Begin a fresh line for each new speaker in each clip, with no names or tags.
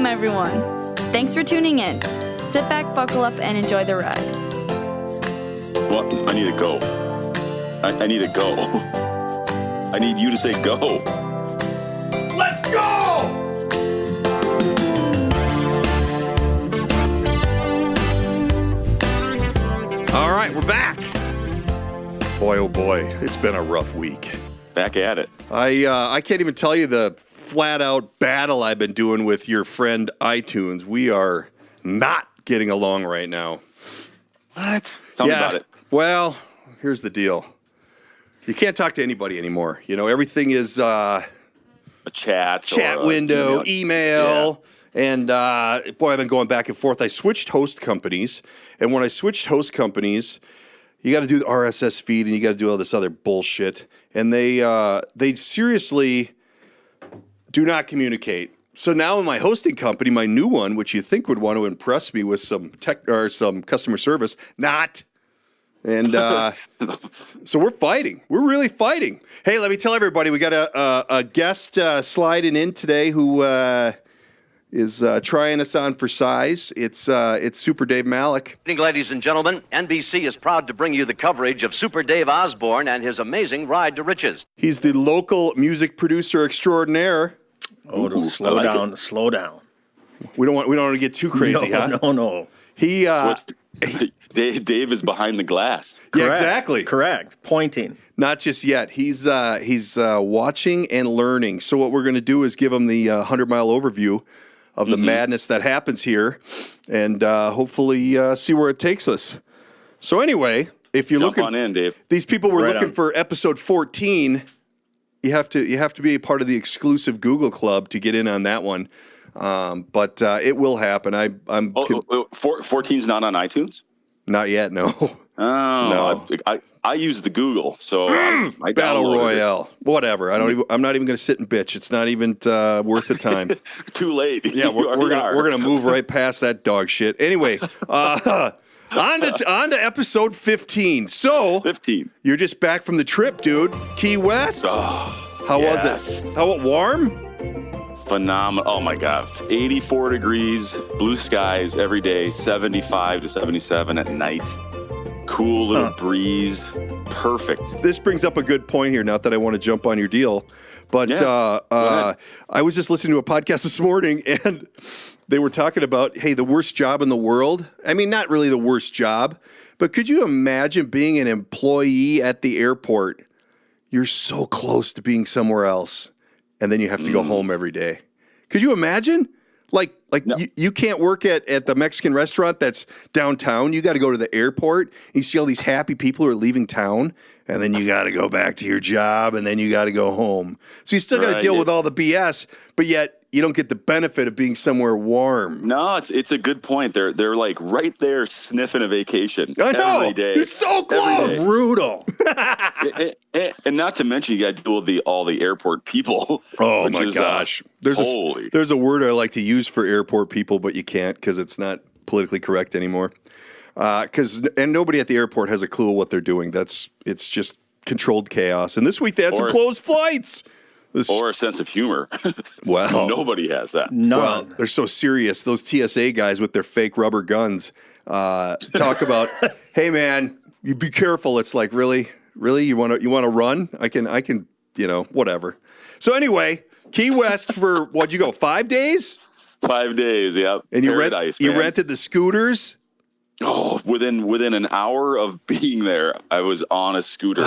Welcome, everyone. Thanks for tuning in. Sit back, buckle up, and enjoy the ride.
Well, I need to go. I need to go. I need you to say go.
Let's go! All right, we're back. Boy, oh boy, it's been a rough week.
Back at it.
I can't even tell you the flat-out battle I've been doing with your friend iTunes. We are not getting along right now.
What? Tell me about it.
Well, here's the deal. You can't talk to anybody anymore. You know, everything is
A chat
window, email. Yeah. And boy, I've been going back and forth. I switched host companies, and when I switched host companies, you got to do the RSS feed, and you got to do all this other bullshit. And they seriously do not communicate. So now in my hosting company, my new one, which you think would want to impress me with some tech or some customer service, not. And so we're fighting. We're really fighting. Hey, let me tell everybody, we got a guest sliding in today who is trying us on for size. It's Super Dave Malik.
Good evening, ladies and gentlemen. NBC is proud to bring you the coverage of Super Dave Osborne and his amazing ride to riches.
He's the local music producer extraudinaire.
Oh, slow down.
We don't want to get too crazy, huh?
No.
He
Dave is behind the glass.
Yeah, exactly.
Correct. Pointing.
Not just yet. He's watching and learning. So what we're going to do is give him the 100-mile overview of the madness that happens here, and hopefully see where it takes us. So anyway, if you're looking
on in, Dave.
These people were looking for episode 14. You have to be a part of the exclusive Google Club to get in on that one. But it will happen.
14's not on iTunes?
Not yet, no.
Oh, no. I use the Google, so I
Battle Royale, whatever. I'm not even going to sit and bitch. It's not even worth the time.
Too late.
Yeah, we're gonna move right past that dog shit. Anyway, on to episode 15. So
15.
You're just back from the trip, dude. Key West. How was it? How warm?
Phenomenal. Oh my God. 84 degrees, blue skies every day, 75 to 77 at night. Cool little breeze. Perfect.
This brings up a good point here. Not that I want to jump on your deal, but I was just listening to a podcast this morning, and they were talking about, hey, the worst job in the world. I mean, not really the worst job, but could you imagine being an employee at the airport? You're so close to being somewhere else, and then you have to go home every day. Could you imagine? Like no. you can't work at the Mexican restaurant that's downtown. You got to go to the airport. And you see all these happy people who are leaving town, and then you got to go back to your job, and then you got to go home. So you still got to deal with all the BS, but yet you don't get the benefit of being somewhere warm.
No, it's a good point. They're like right there sniffing a vacation.
I know.
Every day.
You're so close.
Brutal.
And not to mention, you got to deal with all the airport people.
Oh my gosh. There's a word I like to use for airport people, but you can't because it's not politically correct anymore. And nobody at the airport has a clue what they're doing. It's just controlled chaos. And this week they had some closed flights.
Or a sense of humor.
Well,
nobody has that.
None.
Well, they're so serious. Those TSA guys with their fake rubber guns talk about, hey man, you be careful. It's like, really, you want to run? I can, whatever. So anyway, Key West for what'd you go? 5 days?
5 days, yep.
And you rented the scooters?
Oh, within an hour of being there, I was on a scooter.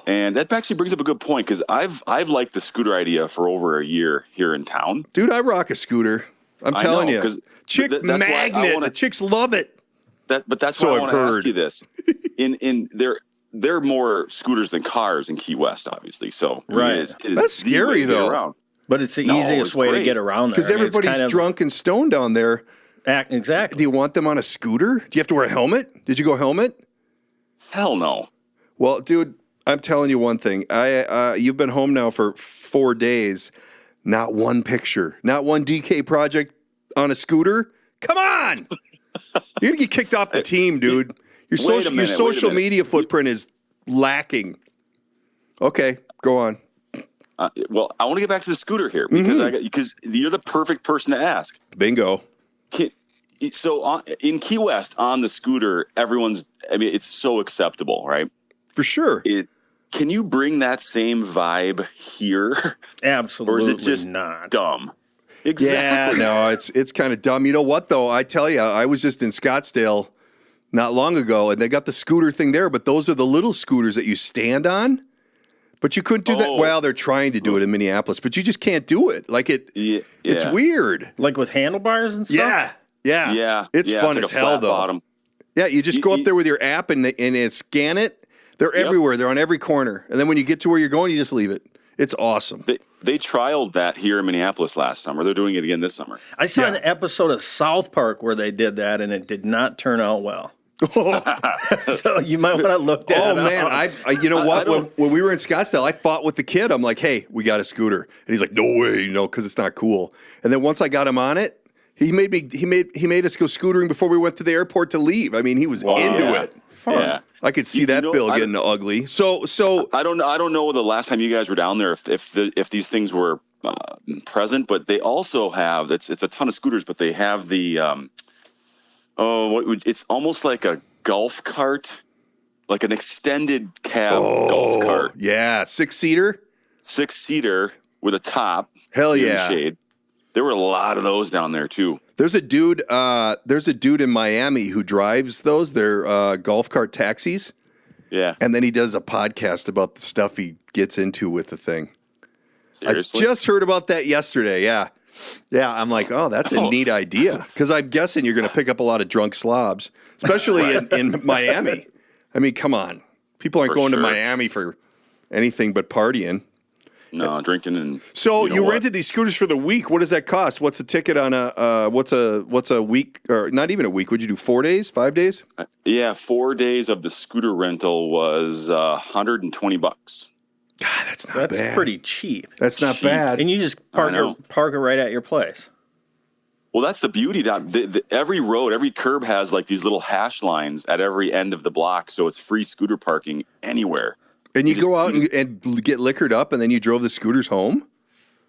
And that actually brings up a good point because I've liked the scooter idea for over a year here in town.
Dude, I rock a scooter. I'm telling you. Chick magnet. The chicks love it.
But that's why I want to ask you this. They're more scooters than cars in Key West, obviously. So
that's scary though.
But it's the easiest way to get around there.
Because everybody's drunk and stoned down there.
Exactly.
Do you want them on a scooter? Do you have to wear a helmet? Did you go helmet?
Hell no.
Well, dude, I'm telling you one thing. You've been home now for 4 days. Not one picture. Not one DK Project on a scooter. Come on. You're going to get kicked off the team, dude. Your social media footprint is lacking. Okay, go on.
Well, I want to get back to the scooter here because you're the perfect person to ask.
Bingo.
In Key West on the scooter, it's so acceptable, right?
For sure.
Can you bring that same vibe here?
Absolutely
or is it just
not.
dumb? Exactly.
Yeah, no, it's kind of dumb. You know what, though? I tell you, I was just in Scottsdale not long ago, and they got the scooter thing there, but those are the little scooters that you stand on. But you couldn't do that. Well, they're trying to do it in Minneapolis, but you just can't do it. Like it's weird.
Like with handlebars and stuff?
Yeah. It's fun
like
as hell, though.
Bottom.
Yeah, you just go up there with your app and scan it. They're everywhere. They're on every corner. And then when you get to where you're going, you just leave it. It's awesome.
They trialed that here in Minneapolis last summer. They're doing it again this summer.
I saw an episode of South Park where they did that, and it did not turn out well. So you might want to look that up.
Oh, man. I you know what? When we were in Scottsdale, I fought with the kid. I'm like, hey, we got a scooter. And he's like, no way, because it's not cool. And then once I got him on it, he made us go scootering before we went to the airport to leave. I mean, he was into it.
Fun.
Yeah.
I could see that bill getting ugly. So
I don't know the last time you guys were down there if these things were present, but they also have it's a ton of scooters, but they have the it's almost like a golf cart, like an extended cab golf cart.
Yeah, 6-seater?
6-seater with a top.
Hell yeah.
Shade. There were a lot of those down there too.
There's a dude in Miami who drives those. They're golf cart taxis.
Yeah.
And then he does a podcast about the stuff he gets into with the thing.
Seriously?
I just heard about that yesterday. Yeah. Yeah, I'm like, oh, that's a neat idea. Because I'm guessing you're going to pick up a lot of drunk slobs, especially in Miami. I mean, come on. People aren't going to Miami for anything but partying.
No, drinking and.
So you rented these scooters for the week. What does that cost? What's a ticket on what's a week, or not even a week? Would you do 4 days, 5 days?
Yeah, 4 days of the scooter rental was $120.
God, that's not bad.
That's pretty cheap.
That's not bad.
And you just park it right at your place.
Well, that's the beauty. Every road, every curb has like these little hash lines at every end of the block, so it's free scooter parking anywhere.
And you go out and get liquored up, and then you drove the scooters home?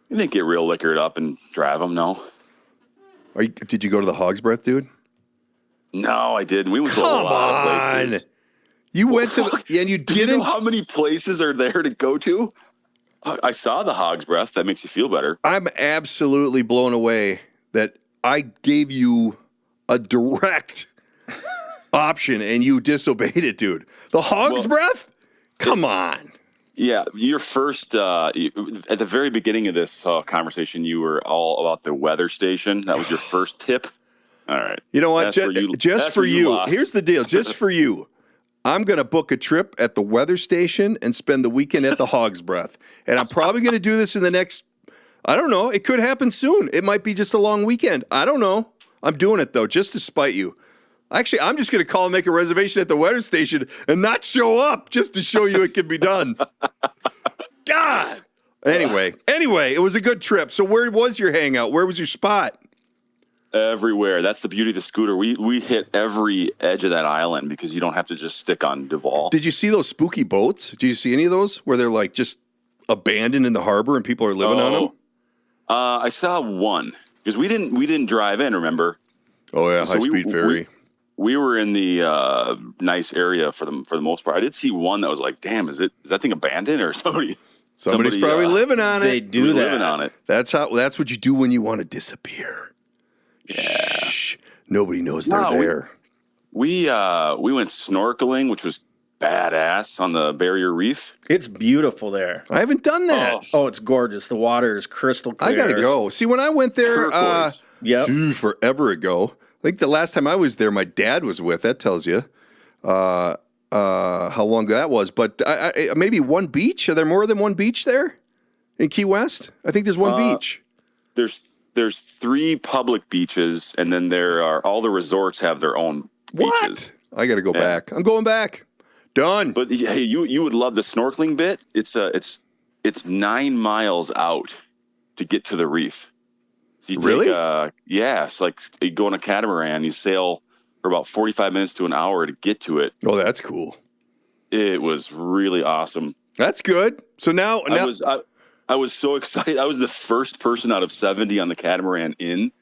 You didn't get real liquored up and drive them, no.
Did you go to the Hog's Breath, dude?
No, I didn't. We went to a lot of places.
You went to and you didn't?
You know how many places are there to go to? I saw the Hog's Breath. That makes you feel better.
I'm absolutely blown away that I gave you a direct option, and you disobeyed it, dude. The Hog's Breath? Come on.
Yeah, your first, at the very beginning of this conversation, you were all about the weather station. That was your first tip. All right.
You know what? Just for you. Here's the deal. Just for you. I'm going to book a trip at the weather station and spend the weekend at the Hog's Breath. And I'm probably going to do this in the next, I don't know. It could happen soon. It might be just a long weekend. I don't know. I'm doing it, though, just to spite you. Actually, I'm just going to call and make a reservation at the weather station and not show up just to show you it can be done. God. Anyway, it was a good trip. So where was your hangout? Where was your spot?
Everywhere. That's the beauty of the scooter. We hit every edge of that island because you don't have to just stick on Duval.
Did you see those spooky boats? Did you see any of those where they're like just abandoned in the harbor and people are living on them?
I saw one because we didn't drive in. Remember?
Oh yeah, high speed ferry.
We were in the nice area for the most part. I did see one that was like, damn, is that thing abandoned or somebody's
probably living on it.
They do that.
Living on it.
That's what you do when you want to disappear.
Yeah.
Shh. Nobody knows they're there.
We went snorkeling, which was badass on the Barrier Reef.
It's beautiful there.
I haven't done that.
Oh, it's gorgeous. The water is crystal clear.
I gotta go. See, when I went there, forever ago. I think the last time I was there, my dad was with. That tells you how long that was. But maybe one beach. Are there more than one beach there in Key West? I think there's one beach.
There's 3 public beaches, and then there are all the resorts have their own beaches.
What? I got to go back. I'm going back. Done.
But hey, you would love the snorkeling bit. It's 9 miles out to get to the reef. So you take, it's like you go on a catamaran, you sail for about 45 minutes to an hour to get to it.
Oh, that's cool.
It was really awesome.
That's good. So now
I I was so excited. I was the first person out of 70 on the catamaran in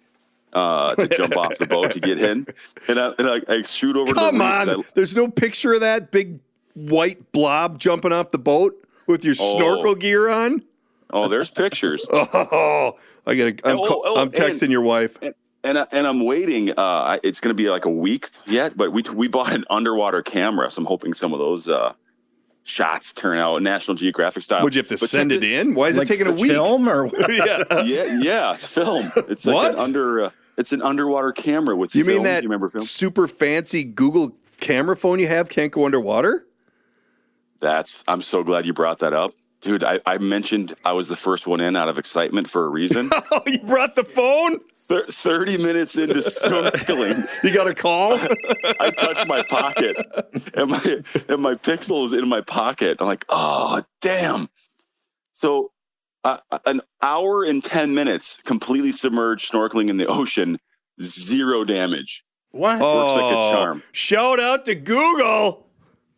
to jump off the boat to get in. And I shoot over to the reef.
Come on. There's no picture of that big white blob jumping off the boat with your snorkel gear on?
Oh, there's pictures.
Oh, I'm texting your wife.
And I'm waiting. It's going to be like a week yet, but we bought an underwater camera, so I'm hoping some of those shots turn out National Geographic style.
Would you have to send it in? Why is it taking a week?
Film or what?
yeah, it's film. It's like it's an underwater camera with
you
film.
mean that
you remember film?
Super fancy Google camera phone you have can't go underwater?
I'm so glad you brought that up. Dude, I mentioned I was the first one in out of excitement for a reason.
Oh, you brought the phone?
30 minutes into snorkeling.
You got a call?
I touched my pocket, and my Pixel is in my pocket. I'm like, oh, damn. So an hour and 10 minutes completely submerged snorkeling in the ocean, 0 damage.
What?
Works like a charm.
Shout out to Google.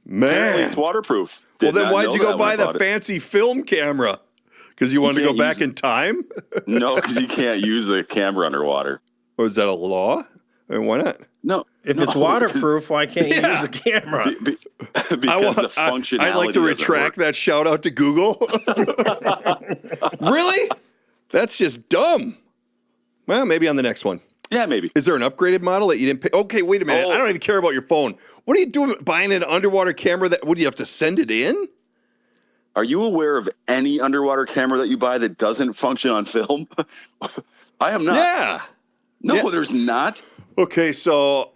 Apparently
Man.
it's waterproof.
Well, then why'd you go buy the fancy film camera? Because you wanted to go back in time?
No, because you can't use the camera underwater.
Or is that a law? I mean, why not?
No.
If it's waterproof, why can't you use a camera?
Because the functionality.
I'd like to retract that shout out to Google. Really? That's just dumb. Well, maybe on the next one.
Yeah, maybe.
Is there an upgraded model that you didn't pay? Okay, wait a minute. I don't even care about your phone. What are you doing buying an underwater camera would you have to send it in?
Are you aware of any underwater camera that you buy that doesn't function on film? I am not.
Yeah.
No, there's not.
Okay, so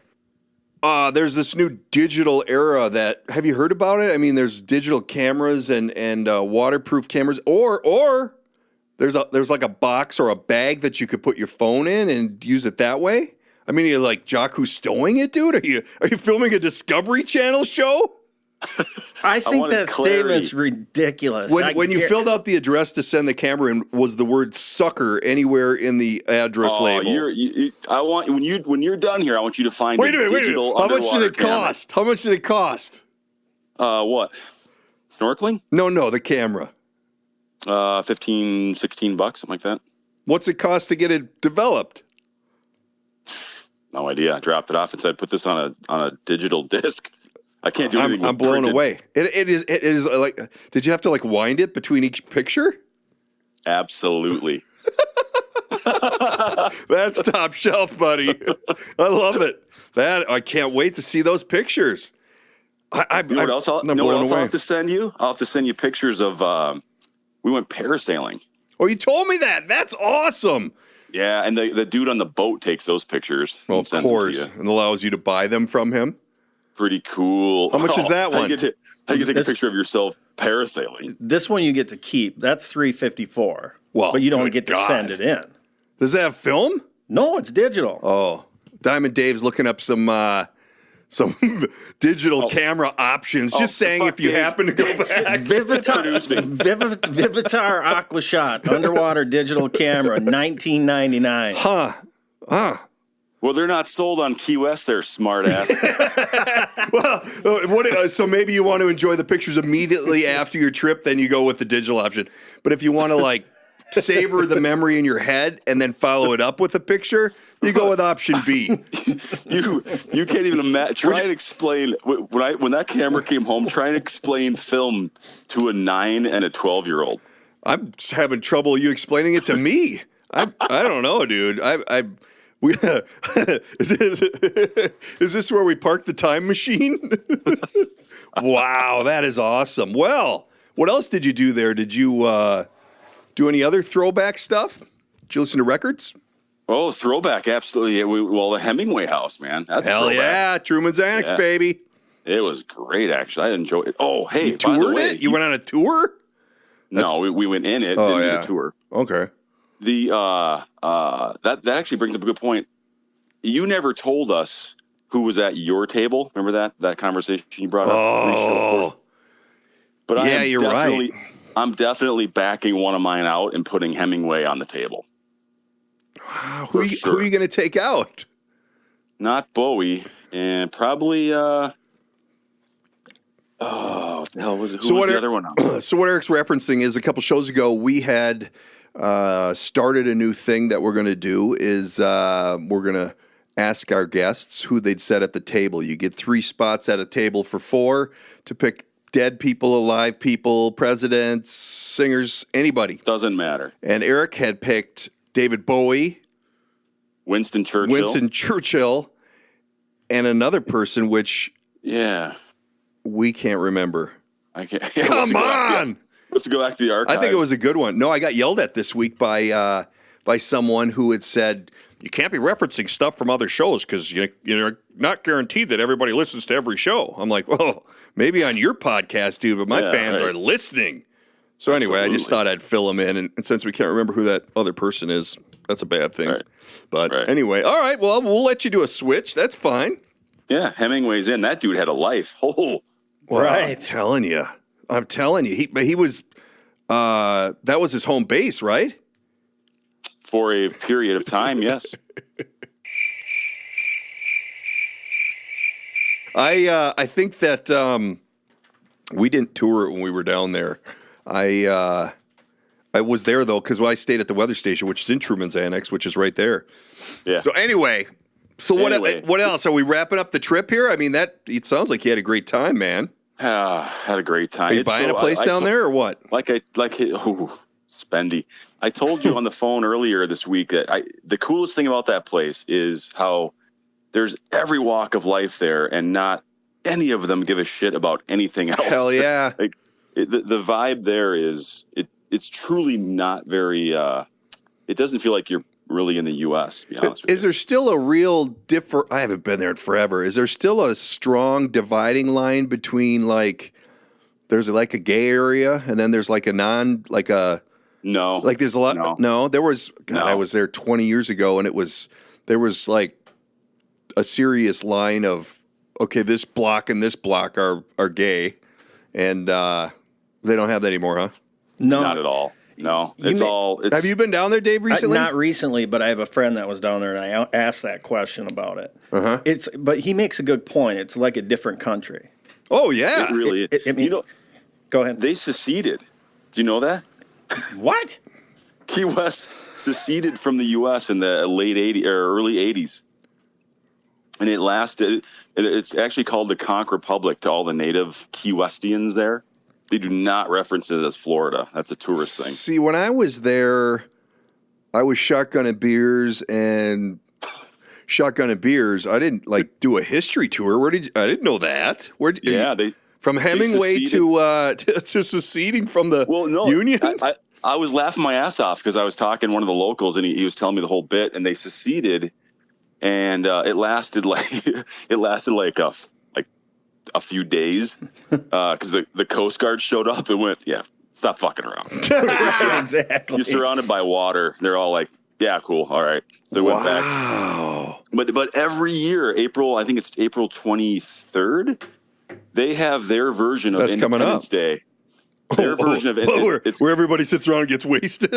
there's this new digital era that, have you heard about it? I mean, there's digital cameras and waterproof cameras, or there's like a box or a bag that you could put your phone in and use it that way. I mean, are you like Jacques Cousteauing it, dude? Are you filming a Discovery Channel show?
I think that statement's ridiculous.
When you filled out the address to send the camera in, was the word "sucker" anywhere in the address label?
I want when you're done here, I want you to find.
Wait a minute. How much did it cost? How much did it cost?
What? Snorkeling?
No, the camera.
$15, $16, something like that.
What's it cost to get it developed?
No idea. I dropped it off and said, "Put this on a digital disc." I can't do anything.
I'm blown away. It is like. Did you have to like wind it between each picture?
Absolutely.
That's top shelf, buddy. I love it. I can't wait to see those pictures.
You know what else? I'll have to send you? I'll have to send you pictures of. We went parasailing.
Oh, you told me that. That's awesome.
Yeah, and the dude on the boat takes those pictures.
Well, of course, and allows you to buy them from him.
Pretty cool.
How much is that one?
How you take a picture of yourself parasailing?
This one you get to keep. That's $354.
Well,
but you don't get to send it in.
Does it have film?
No, it's digital.
Oh, Diamond Dave's looking up some digital camera options. Just saying, if you happen to go back,
Vivitar Aquashot underwater digital camera, $19.99.
Huh.
Well, they're not sold on Key West there, smart ass.
Well, so maybe you want to enjoy the pictures immediately after your trip, then you go with the digital option. But if you want to like savor the memory in your head and then follow it up with a picture, you go with option B.
You can't even imagine. Try and explain when that camera came home. Try and explain film to a 9 and a 12-year-old.
I'm having trouble you explaining it to me. I don't know, dude. Is this where we park the time machine? Wow, that is awesome. Well, what else did you do there? Did you do any other throwback stuff? Did you listen to records?
Oh, throwback, absolutely. The Hemingway House, man. That's
hell throwback. Yeah, Truman's Annex, baby.
It was great, actually. I enjoyed it. Oh, hey,
you toured it? You went on a tour?
No, we went in it.
Oh, yeah.
A tour.
Okay.
That actually brings up a good point. You never told us who was at your table. Remember that conversation you brought up?
Oh.
But
yeah, you're right.
I'm definitely backing one of mine out and putting Hemingway on the table.
Wow. Who are you going to take out?
Not Bowie, and probably what the hell was it? Who was the other one?
So what Eric's referencing is a couple shows ago we had started a new thing that we're going to do is we're going to ask our guests who they'd set at the table. You get 3 spots at a table for 4 to pick dead people, alive people, presidents, singers, anybody.
Doesn't matter.
And Eric had picked David Bowie,
Winston Churchill, and another person, which we can't remember. I can't.
Come on!
Let's go back to the archives.
I think it was a good one. No, I got yelled at this week by someone who had said, you can't be referencing stuff from other shows because you're not guaranteed that everybody listens to every show. I'm like, well, maybe on your podcast, dude, but my fans are listening. So anyway, I just thought I'd fill them in. And since we can't remember who that other person is, that's a bad thing. Right. But anyway, all right, well, we'll let you do a switch. That's fine.
Yeah, Hemingway's in. That dude had a life. Oh,
wow, right. I'm telling you. He was, that was his home base, right?
For a period of time, yes.
I think that we didn't tour it when we were down there. I was there though because I stayed at the weather station, which is in Truman's Annex, which is right there. Yeah. So anyway, what else? Are we wrapping up the trip here? I mean, it sounds like you had a great time, man.
Had a great time.
Are you buying a place down there or what?
Spendy. I told you on the phone earlier this week that the coolest thing about that place is how there's every walk of life there, and not any of them give a shit about anything else.
Hell yeah!
The vibe there is it's truly not very. It doesn't feel like you're really in the U.S. To be honest with you. Is there
still a real different? I haven't been there in forever. Is there still a strong dividing line between there's like a gay area and then there's like a
No.
Like there's a lot. No, there was. God,
No.
I was there 20 years ago, and there was like a serious line of this block and this block are gay, and they don't have that anymore, huh?
No,
not at all. No,
Have you been down there, Dave, recently?
Not recently, but I have a friend that was down there, and I asked that question about it.
Uh-huh.
But he makes a good point. It's like a different country.
Oh yeah,
it really is.
Go ahead.
They seceded. Do you know that?
What?
Key West seceded from the U.S. in the late 80s or early 80s. And it lasted. It's actually called the Conch Republic to all the native Key Westians there. They do not reference it as Florida. That's a tourist thing.
See, when I was there, I was shotgunning beers. I didn't do a history tour. I didn't know that. From Hemingway to seceding from the Union?
I was laughing my ass off because I was talking to one of the locals, and he was telling me the whole bit, and they seceded, and it lasted like a few days because the Coast Guard showed up and went, stop fucking around.
Exactly.
You're surrounded by water. They're all like, yeah, cool, all right. So they went back. But every year, I think it's April 23rd. They have their version of Independence Day. Their version of it.
Where everybody sits around and gets wasted.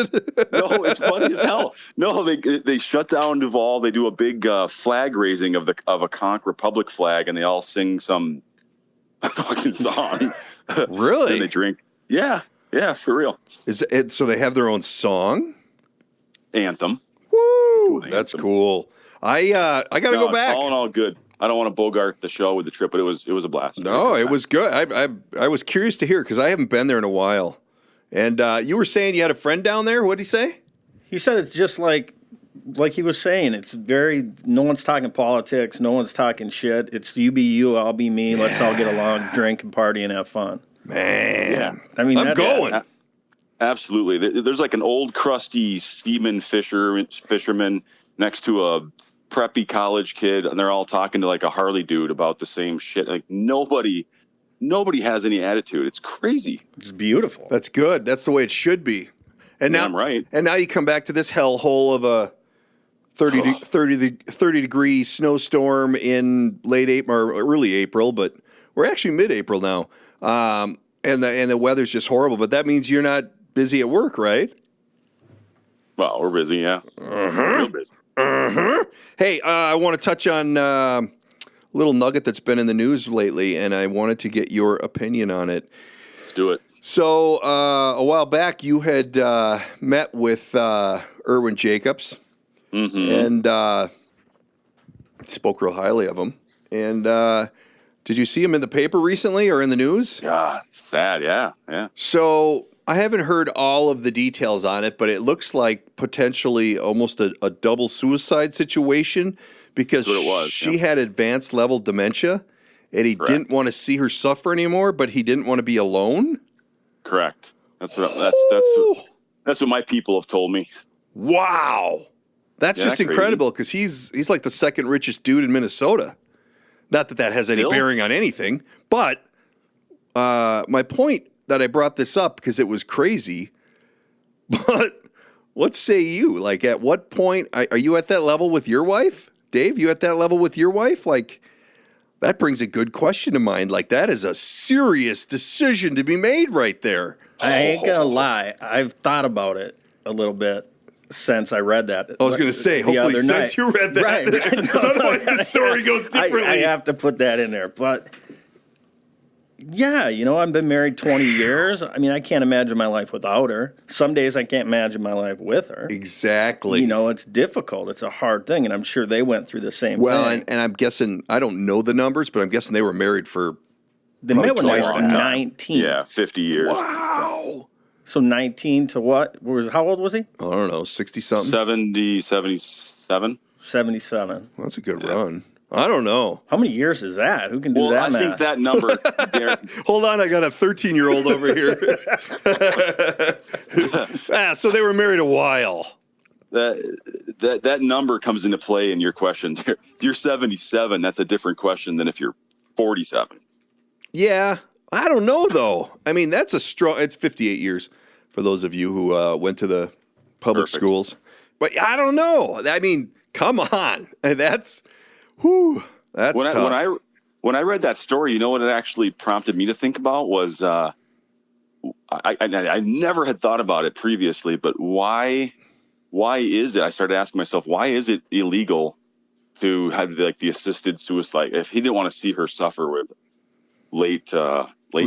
No, it's funny as hell. No, they shut down Duval. They do a big flag raising of a Conch Republic flag, and they all sing some fucking song.
Really?
And they drink. Yeah, for real.
Is it so? They have their own song
anthem.
Woo! That's cool. I got to go back.
All in all, good. I don't want to bogart the show with the trip, but it was a blast.
No, it was good. I was curious to hear because I haven't been there in a while. And you were saying you had a friend down there. What did he say?
He said it's just like he was saying. It's no one's talking politics. No one's talking shit. It's you be you, I'll be me. Yeah. Let's all get along, drink and party and have fun.
Man.
Yeah. I mean,
I'm going.
Absolutely. There's like an old crusty seaman fisherman next to a preppy college kid, and they're all talking to like a Harley dude about the same shit. Like nobody has any attitude. It's crazy.
It's beautiful.
That's good. That's the way it should be. And now,
right.
And now you come back to this hellhole of a 30 degree snowstorm in late April or early April, but we're actually mid-April now. And the weather's just horrible. But that means you're not busy at work, right?
Well, we're busy, yeah.
Uh-huh.
Real busy.
Uh-huh. Hey, I want to touch on little nugget that's been in the news lately, and I wanted to get your opinion on it.
Let's do it.
So a while back, you had met with Erwin Jacobs and spoke real highly of him. And did you see him in the paper recently or in the news?
Yeah, sad. Yeah.
So I haven't heard all of the details on it, but it looks like potentially almost a double suicide situation because she had advanced level dementia and he didn't want to see her suffer anymore, but he didn't want to be alone.
Correct. That's what my people have told me.
Wow. That's just incredible because he's like the second richest dude in Minnesota. Not that has any bearing on anything, but my point that I brought this up because it was crazy, but what say you? Like, at what point are you at that level with your wife? Dave, you at that level with your wife? Like, that brings a good question to mind. Like, that is a serious decision to be made right there.
I ain't going to lie. I've thought about it a little bit since I read that.
I was going to say, hopefully since you read that.
Right.
Because otherwise the story goes differently.
I have to put that in there. But, yeah, I've been married 20 years. I mean, I can't imagine my life without her. Some days I can't imagine my life with her.
Exactly.
It's difficult. It's a hard thing, and I'm sure they went through the same thing.
Well, and I'm guessing, I don't know the numbers, but I'm guessing they were married for
they met when they were 19.
Yeah, 50 years.
Wow.
So 19 to what? How old was he?
I don't know, 60-something?
77.
77.
That's a good run. I don't know.
How many years is that? Who can do that math?
I think that number...
Hold on, I got a 13-year-old over here. So they were married a while.
That number comes into play in your question. If you're 77, that's a different question than if you're 47.
Yeah, I don't know, though. I mean, that's a strong... It's 58 years for those of you who went to the public schools. But I don't know. I mean, come on. That's... Whew, that's tough.
When I read that story, you know what it actually prompted me to think about was I never had thought about it previously, but why is it? I started asking myself, why is it illegal to have the assisted suicide if he didn't want to see her suffer with late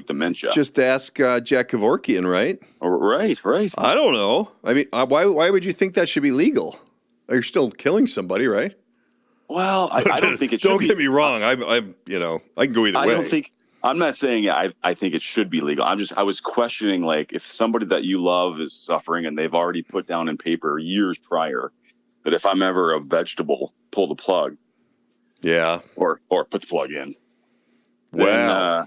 dementia?
Just ask Jack Kevorkian, right?
Right.
I don't know. I mean, why would you think that should be legal? You're still killing somebody, right?
Well, I don't think it should.
Don't get me wrong. I can go either way.
I'm not saying I think it should be legal. I was questioning, like, if somebody that you love is suffering and they've already put down in paper years prior that if I'm ever a vegetable, pull the plug.
Yeah.
Or put the plug in.
Wow.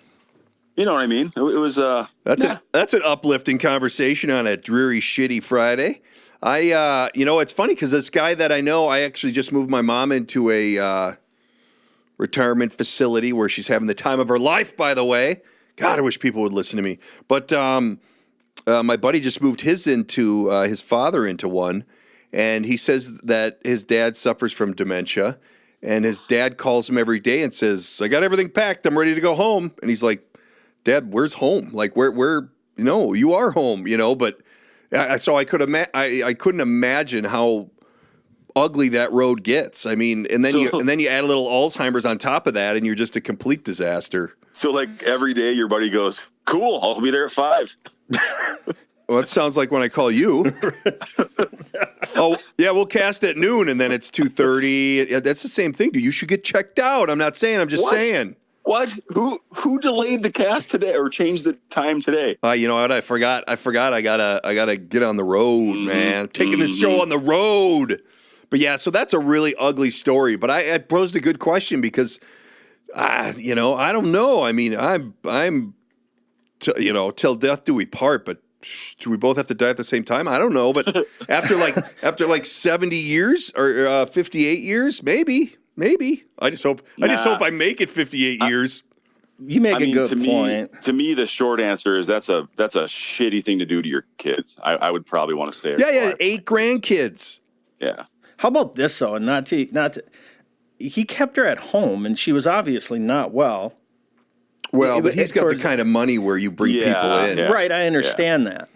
You know what I mean? It was
that's an uplifting conversation on a dreary, shitty Friday. It's funny because this guy that I know, I actually just moved my mom into a retirement facility where she's having the time of her life, by the way. God, I wish people would listen to me. But my buddy just moved his father into one, and he says that his dad suffers from dementia, and his dad calls him every day and says, I got everything packed. I'm ready to go home. And he's like, Dad, where's home? Like, where, you are home, but... So I couldn't imagine how ugly that road gets. I mean, and then you add a little Alzheimer's on top of that, and you're just a complete disaster.
So, like, every day your buddy goes, "Cool, I'll be there at 5."
Well, it sounds like when I call you. Oh yeah, we'll cast at noon, and then it's 2:30. That's the same thing, dude. You should get checked out. I'm not saying. I'm just saying.
What? Who delayed the cast today or changed the time today?
You know what? I forgot. I gotta get on the road, man. I'm taking this show on the road. But yeah, so that's a really ugly story. But I posed a good question because, I don't know. I mean, I'm till death do we part. But do we both have to die at the same time? I don't know. But after 70 years or 58 years, maybe. I just hope I make it 58 years.
You make a good point.
To me, the short answer is that's a shitty thing to do to your kids. I would probably want to stay.
Yeah, 8 grandkids.
Yeah.
How about this though? And not to, he kept her at home, and she was obviously not well.
Well, but he's got the kind of money where you bring people in.
Yeah. Right, I understand that.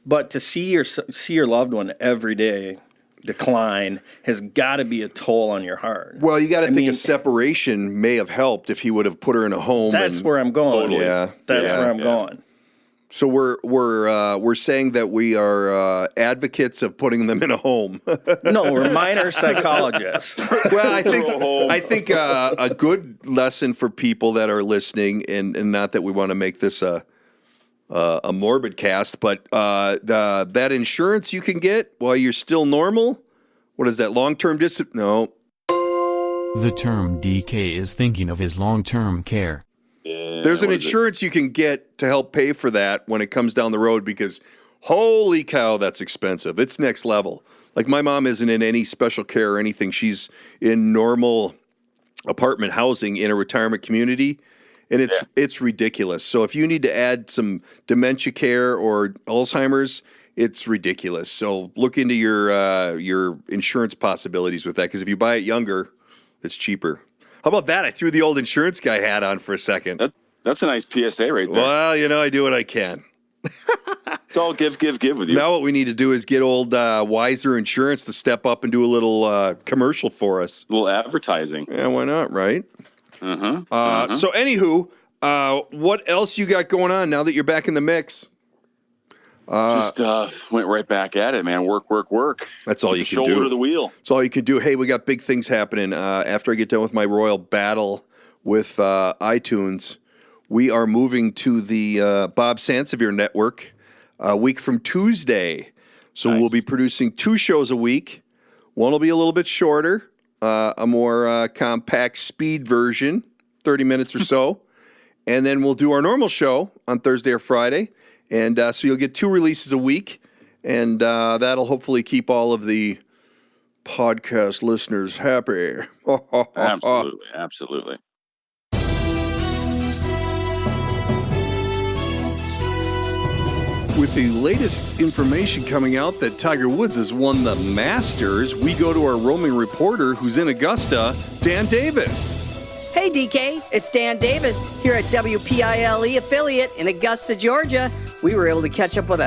But to see your loved one every day. decline has got to be a toll on your heart.
Well, you got to think a separation may have helped if he would have put her in a home.
That's where I'm going.
Totally.
Yeah,
that's where I'm going.
So we're saying that we are advocates of putting them in a home.
No, we're minor psychologists.
Well, I think a good lesson for people that are listening, and not that we want to make this a morbid cast, but that insurance you can get while you're still normal. What is that? Long-term No.
The term DK is thinking of his long-term care.
There's an insurance you can get to help pay for that when it comes down the road, because holy cow, that's expensive. It's next level. Like, my mom isn't in any special care or anything. She's in normal apartment housing in a retirement community, and it's ridiculous. So if you need to add some dementia care or Alzheimer's, it's ridiculous. So look into your insurance possibilities with that, because if you buy it younger, it's cheaper. How about that? I threw the old insurance guy hat on for a second.
That's a nice PSA right there.
Well, I do what I can.
It's all give with you.
Now what we need to do is get old Wiser Insurance to step up and do a little commercial for us.
A little advertising.
Yeah, why not, right? So anywho, what else you got going on now that you're back in the mix?
Just went right back at it, man. Work.
That's all you can do.
Shoulder to the wheel.
That's all you can do. Hey, we got big things happening. After I get done with my royal battle with iTunes, we are moving to the Bob Sansevere network a week from Tuesday. So We'll be producing 2 shows a week. One will be a little bit shorter, a more compact speed version, 30 minutes or so. And then we'll do our normal show on Thursday or Friday. And so you'll get 2 releases a week. And that'll hopefully keep all of the podcast listeners happy.
Absolutely.
With the latest information coming out that Tiger Woods has won the Masters, we go to our roaming reporter who's in Augusta, Dan Davis.
Hey DK, it's Dan Davis here at WPILE affiliate in Augusta, Georgia. We were able to catch up with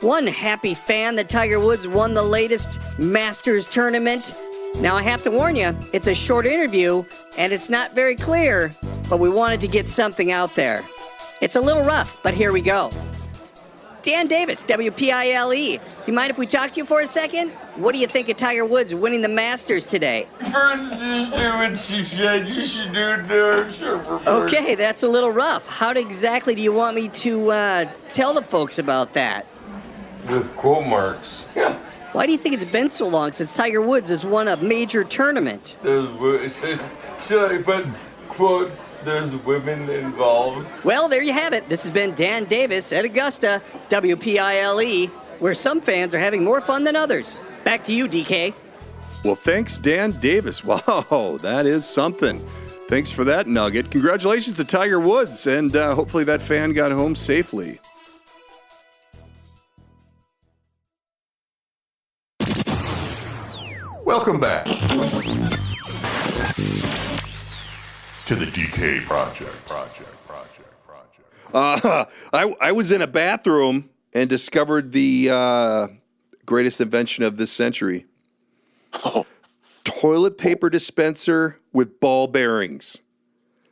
one happy fan that Tiger Woods won the latest Masters tournament. Now I have to warn you, it's a short interview and it's not very clear, but we wanted to get something out there. It's a little rough, but here we go. Dan Davis, WPILE. Do you mind if we talk to you for a second? What do you think of Tiger Woods winning the Masters today? Okay, that's a little rough. How exactly do you want me to tell the folks about that?
With quote marks.
Why do you think it's been so long since Tiger Woods has won a major tournament?
Should I put quote, there's women involved?
Well, there you have it. This has been Dan Davis at Augusta, WPILE, where some fans are having more fun than others. Back to you, DK.
Well, thanks, Dan Davis. Wow, that is something. Thanks for that nugget. Congratulations to Tiger Woods, and hopefully that fan got home safely.
Welcome back to the DK Project.
I was in a bathroom and discovered the greatest invention of this century.
Oh.
Toilet paper dispenser with ball bearings.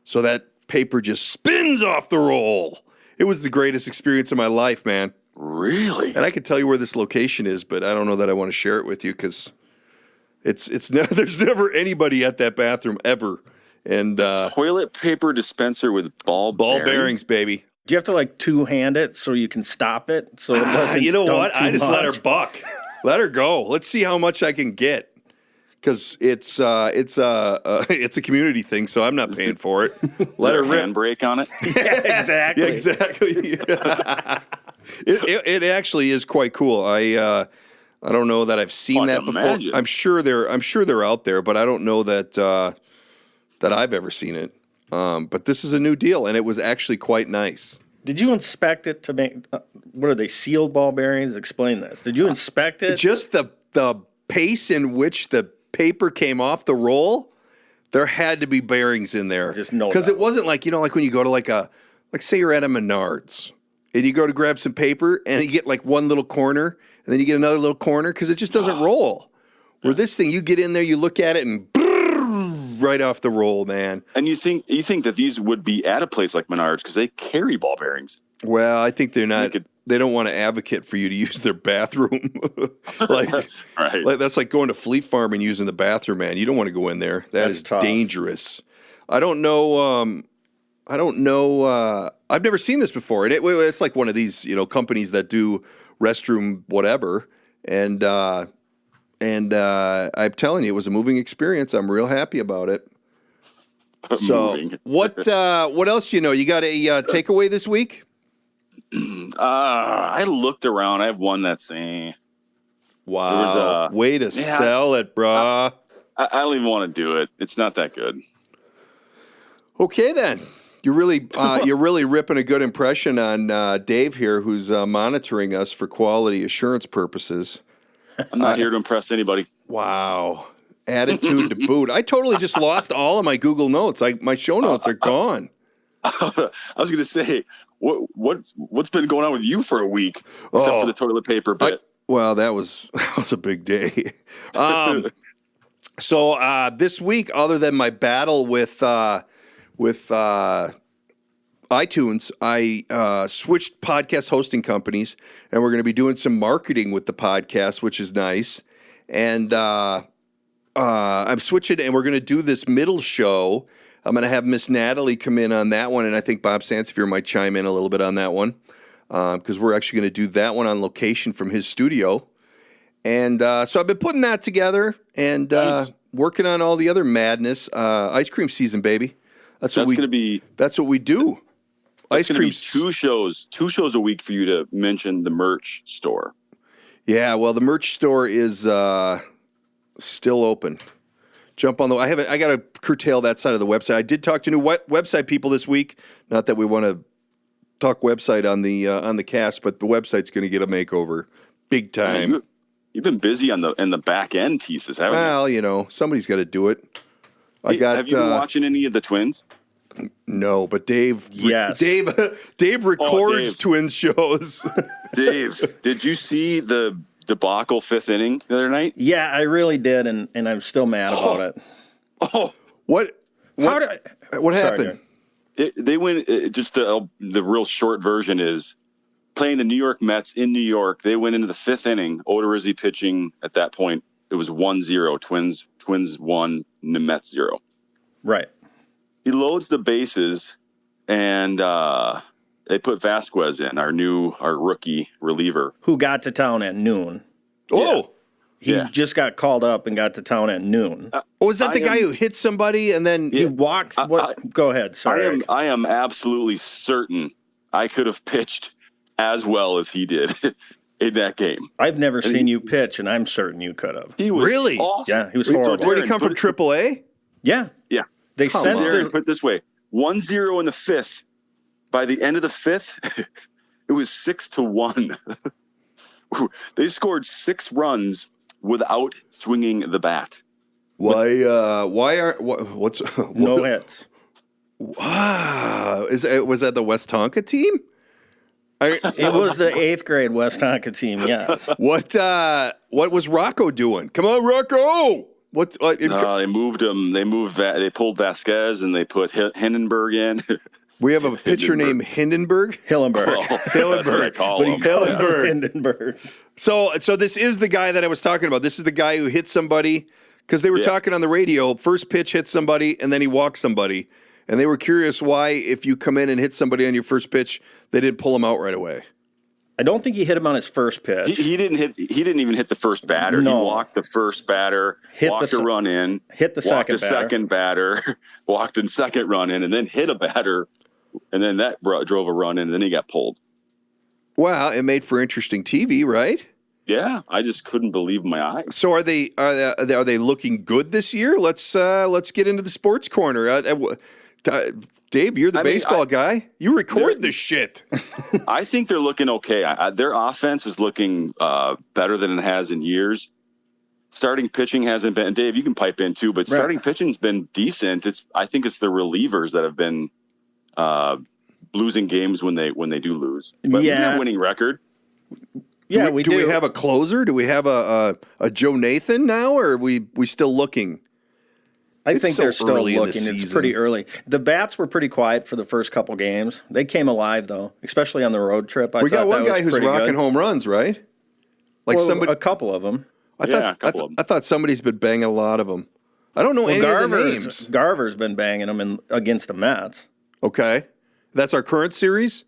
So that paper just spins off the roll. It was the greatest experience of my life, man.
Really?
And I can tell you where this location is, but I don't know that I want to share it with you because there's never anybody at that bathroom ever. And
toilet paper dispenser with ball
bearings, baby.
Do you have to like two-hand it so you can stop it? So it doesn't
you know
dump
what?
too
I just
much?
let her buck. Let her go. Let's see how much I can get. Because it's a community thing, so I'm not paying for it.
Let her handbrake on it.
Yeah, exactly.
Yeah, exactly. It actually is quite cool. I don't know that I've seen that before.
Imagine.
I'm sure they're out there, but I don't know that I've ever seen it. But this is a new deal, and it was actually quite nice.
Did you inspect it to make? What are they? Sealed ball bearings? Explain this. Did you inspect it?
Just the pace in which the paper came off the roll, there had to be bearings in there.
Just no
because
doubt.
it wasn't like like when you go to like say you're at a Menards and you go to grab some paper and you get like one little corner and then you get another little corner because it just doesn't roll. Where this thing, you get in there, you look at it, and right off the roll, man.
And you think that these would be at a place like Menards because they carry ball bearings.
Well, I think they're not. They don't want to advocate for you to use their bathroom.
Right.
Like that's like going to Fleet Farm and using the bathroom, man. You don't want to go in there. That's
tough.
Dangerous. I don't know. I've never seen this before. It's like one of these, companies that do restroom whatever. And I'm telling you, it was a moving experience. I'm real happy about it. So what else do you know? You got a takeaway this week?
I looked around. I have one that's
wow. Way to sell it, brah.
I don't even want to do it. It's not that good.
Okay, then. You're really ripping a good impression on Dave here, who's monitoring us for quality assurance purposes.
I'm not here to impress anybody.
Wow. Attitude to boot. I totally just lost all of my Google Notes. My show notes are gone.
I was going to say, what's been going on with you for a week, except for the toilet paper bit?
Well, that was a big day. So this week, other than my battle with iTunes, I switched podcast hosting companies, and we're going to be doing some marketing with the podcast, which is nice. And I'm switching, and we're going to do this middle show. I'm going to have Miss Natalie come in on that one, and I think Bob Sansevere might chime in a little bit on that one because we're actually going to do that one on location from his studio. And so I've been putting that together and working on all the other madness. Ice cream season, baby. That's what we do. Ice cream.
Two shows a week for you to mention the merch store.
Yeah, well, the merch store is still open. Jump on I got to curtail that side of the website. I did talk to new website people this week. Not that we want to talk website on the cast, but the website's going to get a makeover, big time.
Man, you've been busy in the back end pieces, haven't you?
Well, somebody's got to do it.
Have you been watching any of the Twins?
No, but Dave.
Yes.
Dave records Twins shows.
Dave, did you see the debacle fifth inning the other night?
Yeah, I really did, and I'm still mad about it.
Oh,
what happened?
They win. Just the real short version is playing the New York Mets in New York. They went into the fifth inning. Odorizzi pitching at that point. It was 1-0. Twins 1, the Mets 0.
Right.
He loads the bases, and they put Vasquez in, our rookie reliever.
Who got to town at noon.
Oh.
He just got called up and got to town at noon.
Was that the guy who hit somebody and then...
He walked... Go ahead, sorry.
I am absolutely certain I could have pitched as well as he did in that game.
I've never seen you pitch, and I'm certain you could have.
He was
really
awesome.
Yeah, he was horrible.
Where did he come from, AAA?
Yeah.
Yeah.
They sent
put it this way, 1-0 in the fifth. By the end of the fifth, it was 6-1. They scored 6 runs without swinging the bat.
Why aren't what's
no hits?
Was that the West Tonka team?
It was the 8th grade West Tonka team. Yes.
What was Rocco doing? Come on, Rocco!
They moved him. They pulled Vasquez and they put Hindenburg in.
We have a pitcher named Hindenburg.
Hillenberg.
Hillenburg.
Hindenburg.
So this is the guy that I was talking about. This is the guy who hit somebody because they were talking on the radio. First pitch hit somebody and then he walked somebody. And they were curious why, if you come in and hit somebody on your first pitch, they didn't pull him out right away.
I don't think he hit him on his first pitch.
He didn't even hit the first batter.
No.
He walked the first batter, walked a run in,
hit the
second batter, walked in second run in, and then hit a batter, and then that drove a run in, and then he got pulled.
Wow, it made for interesting TV, right?
Yeah, I just couldn't believe my eyes.
So are they looking good this year? Let's get into the sports corner. Dave, you're the baseball guy. You record this shit.
I think they're looking okay. Their offense is looking better than it has in years. Starting pitching hasn't been. And Dave, you can pipe in too, but starting pitching's been decent. I think it's the relievers that have been losing games when they do lose. But we have a winning record.
Yeah, we do.
Do we have a closer? Do we have a Joe Nathan now, or are we still looking?
I think
so
they're still
early in the
looking. It's
season.
pretty early. The bats were pretty quiet for the first couple games. They came alive, though, especially on the road trip.
We got one guy who's rocking home runs, right? Like somebody,
a couple of them.
A couple of them.
I thought somebody's been banging a lot of them. I don't know any of the names.
Garver's been banging them against the Mets.
Okay, that's our current series.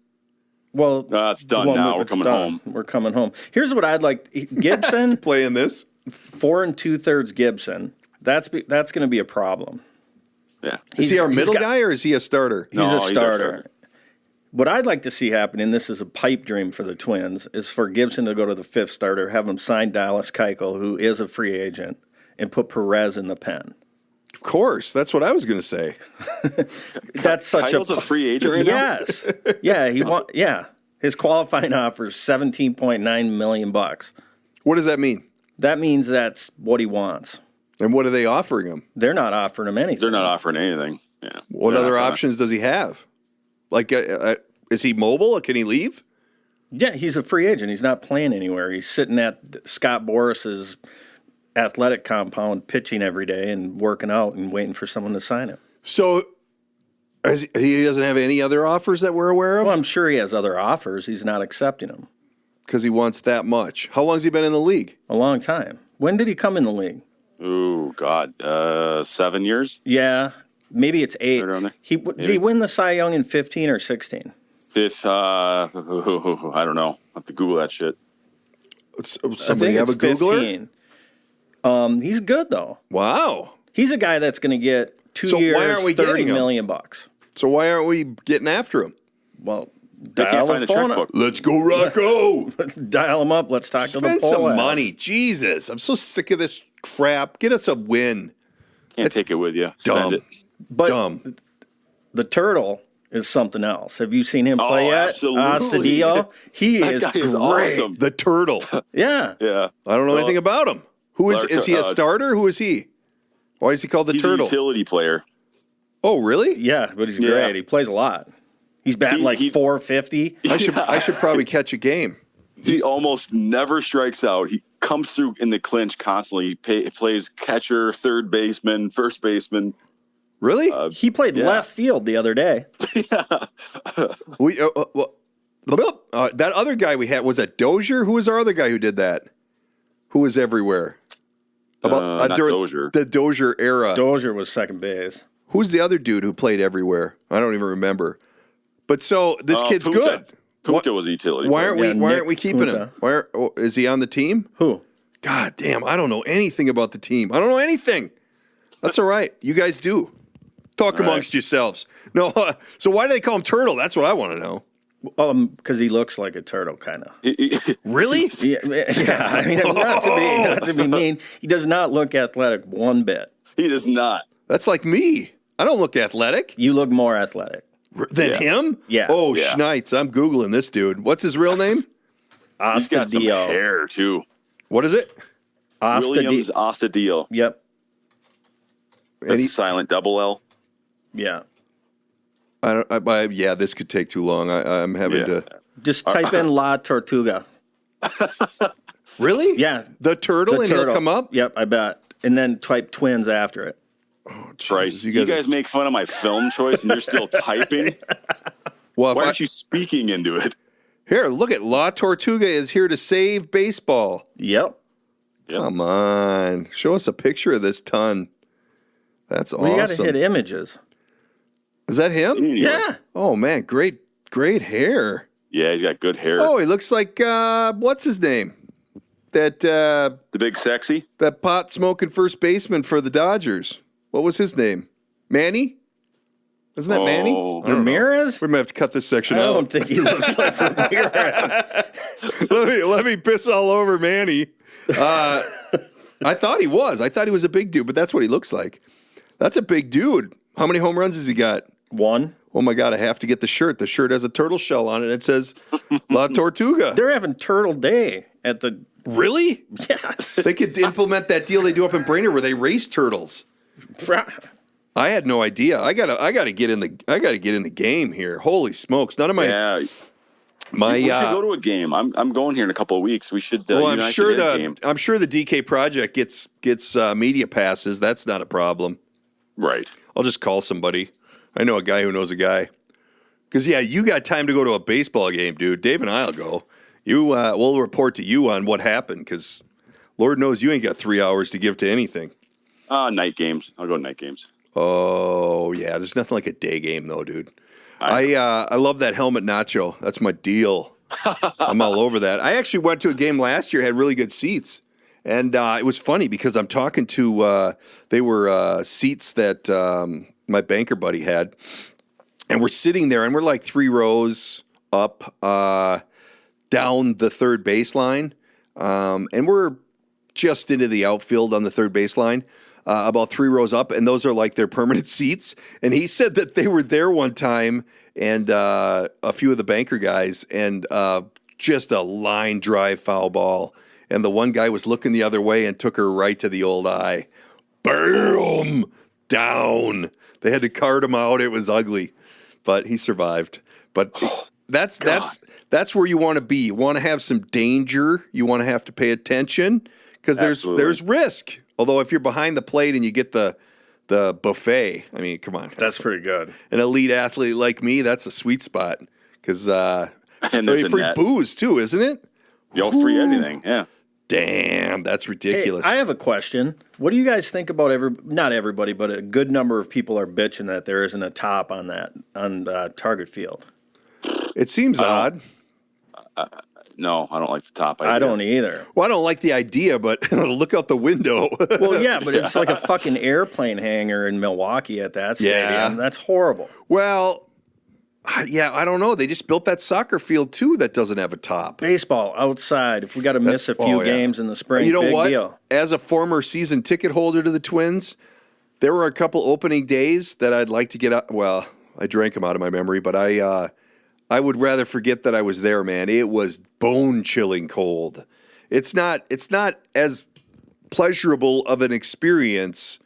Well,
it's done now. We're coming home.
We're coming home. Here's what I'd like: Gibson
playing this
4 2/3 Gibson. That's going to be a problem.
Yeah.
Is he our middle guy or is he a starter?
He's a starter. What I'd like to see happen, and this is a pipe dream for the Twins, is for Gibson to go to the 5th starter, have him sign Dallas Keuchel, who is a free agent, and put Perez in the pen.
Of course, that's what I was going to say.
That's such
a free agent right now?
Yes. Yeah, his qualifying offer is $17.9 million.
What does that mean?
That means that's what he wants.
And what are they offering him?
They're not offering him anything.
They're not offering anything. Yeah.
What other options does he have? Like, is he mobile? Can he leave?
Yeah, he's a free agent. He's not playing anywhere. He's sitting at Scott Boris's athletic compound pitching every day and working out and waiting for someone to sign him.
So he doesn't have any other offers that we're aware of?
Well, I'm sure he has other offers. He's not accepting them.
Because he wants that much. How long has he been in the league?
A long time. When did he come in the league?
Oh, God. 7 years?
Yeah, maybe it's 8.
Right around there.
Did he win the Cy Young in 15 or 16?
Fifth, I don't know. I have to Google that shit.
Somebody have a Googler?
15. He's good, though.
Wow.
He's a guy that's going to get 2 years,
why aren't we
$30
getting him?
million.
So why aren't we getting after him?
Well,
They can't
dial
find
the
the
phone
checkbook.
up.
Let's go, Rocco.
Dial him up. Let's talk to the
Spend
poll
some
ads.
money. Jesus, I'm so sick of this crap. Get us a win.
Can't take it with you.
Dumb.
Spend it.
But
Dumb.
the Turtle is something else. Have you seen him play yet?
absolutely.
Astadio? He
That
is
guy is
great.
awesome.
The Turtle.
Yeah.
Yeah.
I don't know anything about him. Who is he a starter? Who is he? Why is he called the
He's
Turtle?
a utility player.
Oh, really?
Yeah, but he's
Yeah.
great. He plays a lot. He's batting like 450.
I should probably catch a game.
He almost never strikes out. He comes through in the clinch constantly. He plays catcher, third baseman, first baseman.
Really?
He played left field the other day.
That other guy we had, was that Dozier? Who was our other guy who did that? Who was everywhere?
Not
during
Dozier.
the Dozier era.
Dozier was second base.
Who's the other dude who played everywhere? I don't even remember. But so this kid's
Punta.
good.
Punta was a utility
Why
player.
aren't we?
Yeah,
why
Nick
aren't we keeping him?
Punta.
Is he on the team?
Who?
God damn! I don't know anything about the team. I don't know anything. That's all right. You guys do. Talk
All
amongst yourselves. No. So why do they call him Turtle? That's what I want to know.
Because he looks like a turtle, kind of.
Really?
Yeah. I mean, not to be mean, he does not look athletic one bit.
He does not.
That's like me. I don't look athletic.
You look more athletic.
Than
Yeah.
him?
Yeah.
Oh,
Yeah.
Schneitz. I'm Googling this dude. What's his real name?
He's got some
Astadio.
hair, too.
What is it?
Williams Astadio.
Yep.
That's silent double L.
Yeah.
Yeah, this could take too long. I'm having to.
Just type in La Tortuga.
Really?
Yeah.
The turtle,
The
and
turtle.
he'll come up?
Yep, I bet. And then type twins after it.
Oh,
Bryce,
Jesus,
you guys make fun of my film choice and you're still typing?
Well,
Why aren't you speaking into it?
Here, look at La Tortuga is here to save baseball.
Yep.
Come on. Show us a picture of this ton. That's
Well, you got to
awesome.
hit images.
Is that him?
Yeah.
Oh, man. Great hair.
Yeah, he's got good hair.
Oh, he looks like, what's his name? That
The big sexy?
that pot smoking first baseman for the Dodgers. What was his name? Manny? Isn't that Manny?
Oh.
Ramirez?
We might have to cut this section
I
out.
don't think he looks like Ramirez.
let me piss all over Manny. I thought he was. I thought he was a big dude, but that's what he looks like. That's a big dude. How many home runs has he got?
One.
Oh my God, I have to get the shirt. The shirt has a turtle shell on it. It says La Tortuga.
They're having Turtle Day at the.
Really?
Yes.
They could implement that deal they do up in Brainerd where they race turtles. I had no idea. I gotta get in the game here. Holy smokes! None of my
We should go to a game. I'm going here in a couple of weeks. We should.
Well,
you and I should hit a game.
I'm sure the DK Project gets media passes. That's not a problem.
Right.
I'll just call somebody. I know a guy who knows a guy. Because you got time to go to a baseball game, dude. Dave and I'll go. We'll report to you on what happened. Because Lord knows you ain't got 3 hours to give to anything.
Night games. I'll go to night games.
Oh yeah, there's nothing like a day game though, dude. I love that helmet nacho. That's my deal. I'm all over that. I actually went to a game last year, had really good seats. And it was funny because I'm talking to, they were seats that my banker buddy had. And we're sitting there and we're like 3 rows up down the third baseline. And we're just into the outfield on the third baseline. About 3 rows up, and those are like their permanent seats. And he said that they were there one time, and a few of the banker guys, and just a line drive foul ball. And the one guy was looking the other way and took her right to the old eye. Boom! Down. They had to cart him out. It was ugly, but he survived. But that's where you want to be. You want to have some danger. You want to have to pay attention because there's risk. Although if you're behind the plate and you get the buffet, I mean, come on.
That's pretty good.
An elite athlete like me, that's a sweet spot. Because
and there's
free booze too, isn't it?
You'll free anything, yeah.
Damn, that's ridiculous.
Hey, I have a question. What do you guys think about not everybody, but a good number of people are bitching that there isn't a top on Target Field?
It seems odd.
No, I don't like the top idea.
I don't either.
Well, I don't like the idea, but look out the window.
Well, yeah, but it's like a fucking airplane hangar in Milwaukee at that stadium.
Yeah.
That's horrible.
Well, yeah, I don't know. They just built that soccer field, too, that doesn't have a top.
Baseball outside. If we got to miss a few games in the spring,
you know
big
what?
deal.
As a former season ticket holder to the Twins, there were a couple opening days that I'd like to get out. Well, I drank them out of my memory, but I would rather forget that I was there, man. It was bone-chilling cold. It's not as pleasurable of an experience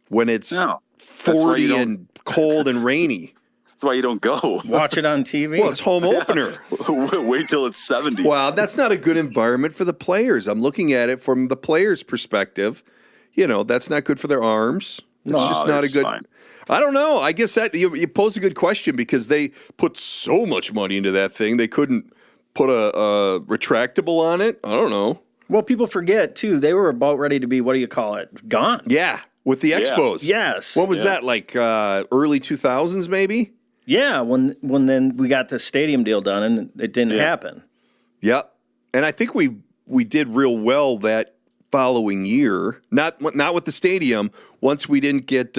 when it's 40 and cold and rainy.
That's why you don't go.
Watch it on TV.
Well, it's home opener.
Wait till it's 70.
Well, that's not a good environment for the players. I'm looking at it from the players' perspective. That's not good for their arms. It's just not a good. Fine. I don't know. I guess that you pose a good question because they put so much money into that thing. They couldn't put a retractable on it. I don't know.
Well, people forget too. They were about ready to be, what do you call it? Gone.
Yeah, with the Expos.
Yes.
What was that like? Early 2000s, maybe.
Yeah, when then we got the stadium deal done and it didn't happen.
Yep, and I think we did real well that following year. Not with the stadium. Once we didn't get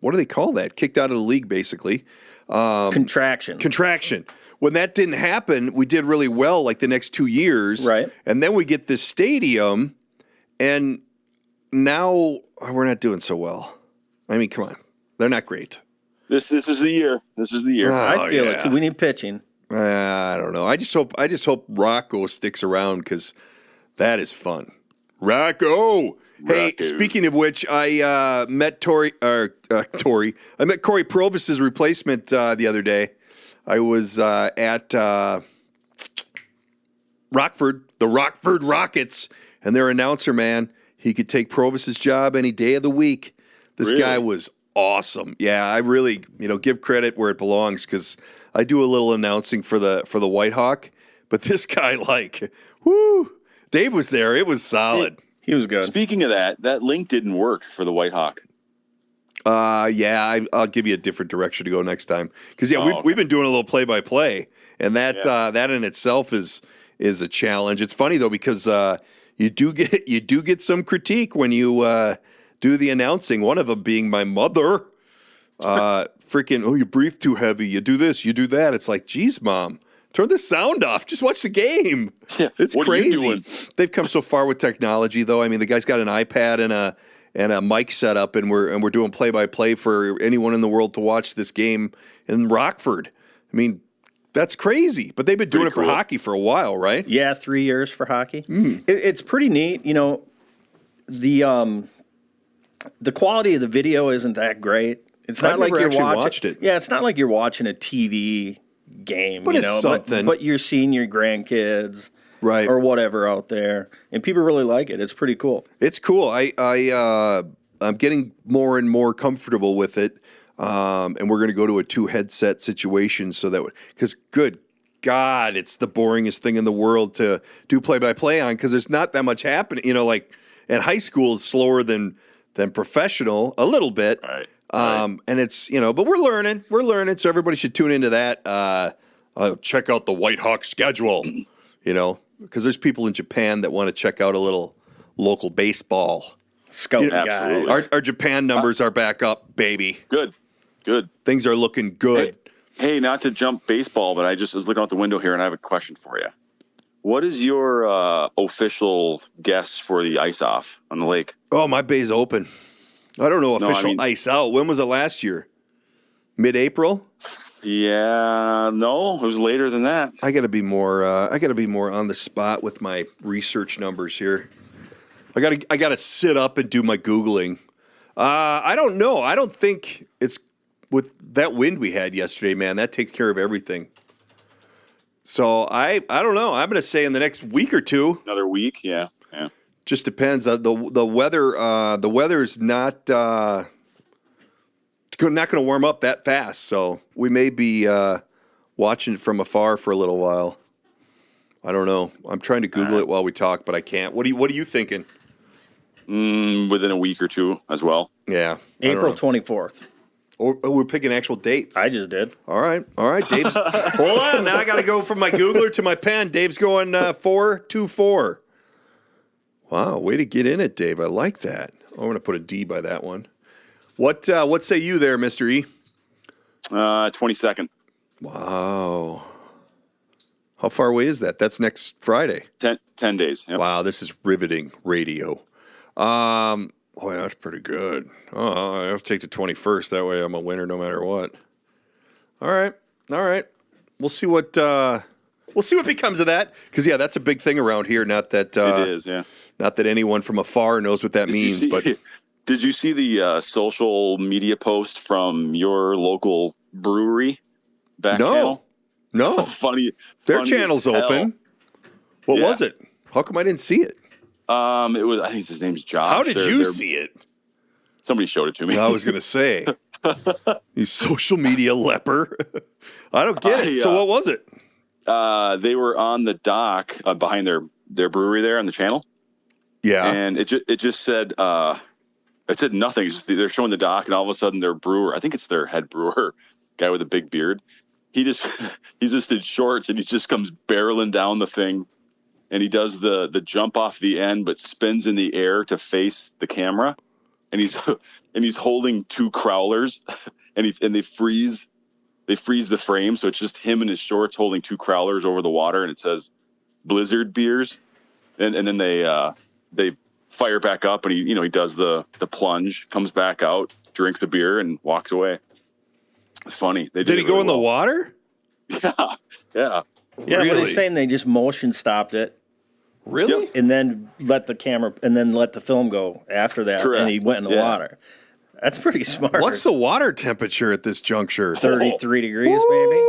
what do they call that? Kicked out of the league, basically.
Contraction.
When that didn't happen, we did really well like the next 2 years.
Right.
And then we get this stadium, and now we're not doing so well. I mean, come on. They're not great.
This is the year. This is the year.
I feel it too. We need pitching.
I don't know. I just hope Rocco sticks around because that is fun. Rocco. Hey, speaking of which, I met Corey Provis's replacement the other day. I was at Rockford, the Rockford Rockets, and their announcer, man, he could take Provis's job any day of the week. This guy was awesome. Yeah, I really, give credit where it belongs because I do a little announcing for the White Hawk, but this guy, Dave was there. It was solid.
He was good.
Speaking of that link didn't work for the White Hawk.
I'll give you a different direction to go next time because we've been doing a little play-by-play, and that in itself is a challenge. It's funny though because you do get some critique when you do the announcing. One of them being my mother. You breathe too heavy. You do this, you do that. It's like, geez, Mom, turn the sound off. Just watch the game.
Yeah,
it's crazy. They've come so far with technology, though. I mean, the guy's got an iPad and a mic set up, and we're doing play-by-play for anyone in the world to watch this game in Rockford. I mean, that's crazy. But they've been doing it for hockey for a while, right?
Yeah, 3 years for hockey. It's pretty neat. The quality of the video isn't that great. It's not like you're watching.
Watched it.
Yeah, it's not like you're watching a TV game,
But
you
it's
know,
something.
But you're seeing your grandkids,
Right.
or whatever out there, and people really like it. It's pretty cool.
It's cool. I'm getting more and more comfortable with it, and we're going to go to a 2 headset situation so that because good God, it's the boringest thing in the world to do play-by-play on because there's not that much happening. You know, like and high school is slower than professional a little bit.
Right.
And it's, but we're learning. So everybody should tune into that. Check out the White Hawk schedule, because there's people in Japan that want to check out a little local baseball.
Scout
absolutely.
guys.
Our Japan numbers are back up, baby.
Good.
Things are looking good.
Hey, not to jump baseball, but I just was looking out the window here and I have a question for you. What is your official guess for the ice off on the lake?
Oh, my bay's open. I don't know official ice out. When was it last year? Mid-April?
Yeah, no, it was later than that.
I got to be more. I got to be more on the spot with my research numbers here. I got to sit up and do my Googling. I don't know. I don't think it's with that wind we had yesterday, man. That takes care of everything. So I don't know. I'm going to say in the next week or two.
Another week, yeah.
Just depends. The weather. The weather's not not going to warm up that fast. So we may be watching from afar for a little while. I don't know. I'm trying to Google it while we talk, but I can't. What are you thinking?
Within a week or two as well.
Yeah,
April 24th.
Or we're picking actual dates.
I just did.
All right. Dave's. Hold on. Now I got to go from my Googler to my pen. Dave's going 4-2-4. Wow, way to get in it, Dave. I like that. I'm going to put a D by that one. What say you there, Mr. E?
22nd.
Wow. How far away is that? That's next Friday.
10 days. Yep.
Wow, this is riveting radio. Boy, that's pretty good. Oh, I have to take the 21st. That way I'm a winner no matter what. All right. We'll see what becomes of that. Because, yeah, that's a big thing around here. Not that
it is, yeah.
Not that anyone from afar knows what that means. But
did you see the social media post from your local brewery back channel?
No.
Funny.
Their channel's open. What was it? How come I didn't see it?
It was. I think his name's Josh.
How did you see it?
Somebody showed it to me.
I was going to say, you social media leper. I don't get it. So what was it?
They were on the dock behind their brewery there on the channel.
Yeah,
and it just said nothing. It's just, they're showing the dock, and all of a sudden their brewer, I think it's their head brewer, guy with a big beard. He's just in shorts, and he just comes barreling down the thing. And he does the jump off the end, but spins in the air to face the camera, and he's holding 2 crowlers, and they freeze the frame, so it's just him in his shorts holding 2 crowlers over the water, and it says Blizzard beers, and then they fire back up, and he does the plunge, comes back out, drinks the beer, and walks away. Funny.
Did he go in the water?
Yeah.
Yeah,
really?
but he's saying they just motion stopped it.
Really?
Yep.
And then let the film go after that.
Correct.
And he went in the water. That's pretty smart.
What's the water temperature at this juncture?
33 degrees, maybe?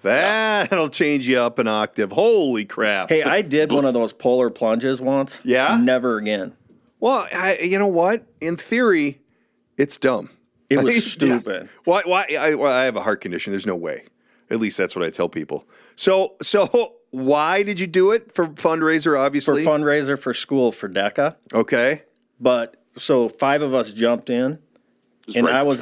That'll change you up an octave. Holy crap.
Hey, I did one of those polar plunges once.
Yeah?
Never again.
Well, you know what? In theory, it's dumb.
It was stupid.
Yes. Why? I have a heart condition. There's no way. At least that's what I tell people. So why did you do it? For fundraiser, obviously?
For fundraiser for school for DECA.
Okay.
But so 5 of us jumped in.
Just
And
write
I
the
was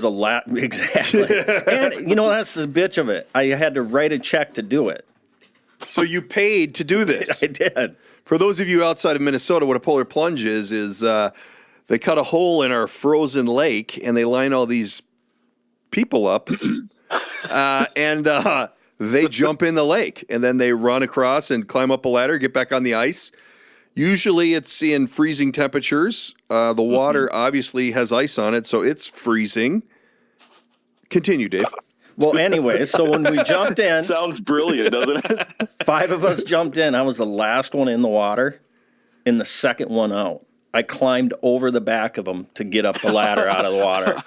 check.
exactly. And that's the bitch of it. I had to write a check to do it.
So you paid to do this?
I did.
For those of you outside of Minnesota, what a polar plunge is they cut a hole in our frozen lake and they line all these people up and they jump in the lake and then they run across and climb up a ladder, get back on the ice. Usually it's in freezing temperatures. The water obviously has ice on it, so it's freezing. Continue, Dave.
Well, anyway, so when we jumped in,
Sounds brilliant, doesn't it?
5 of us jumped in. I was the last one in the water and the second one out. I climbed over the back of them to get up the ladder out of the water.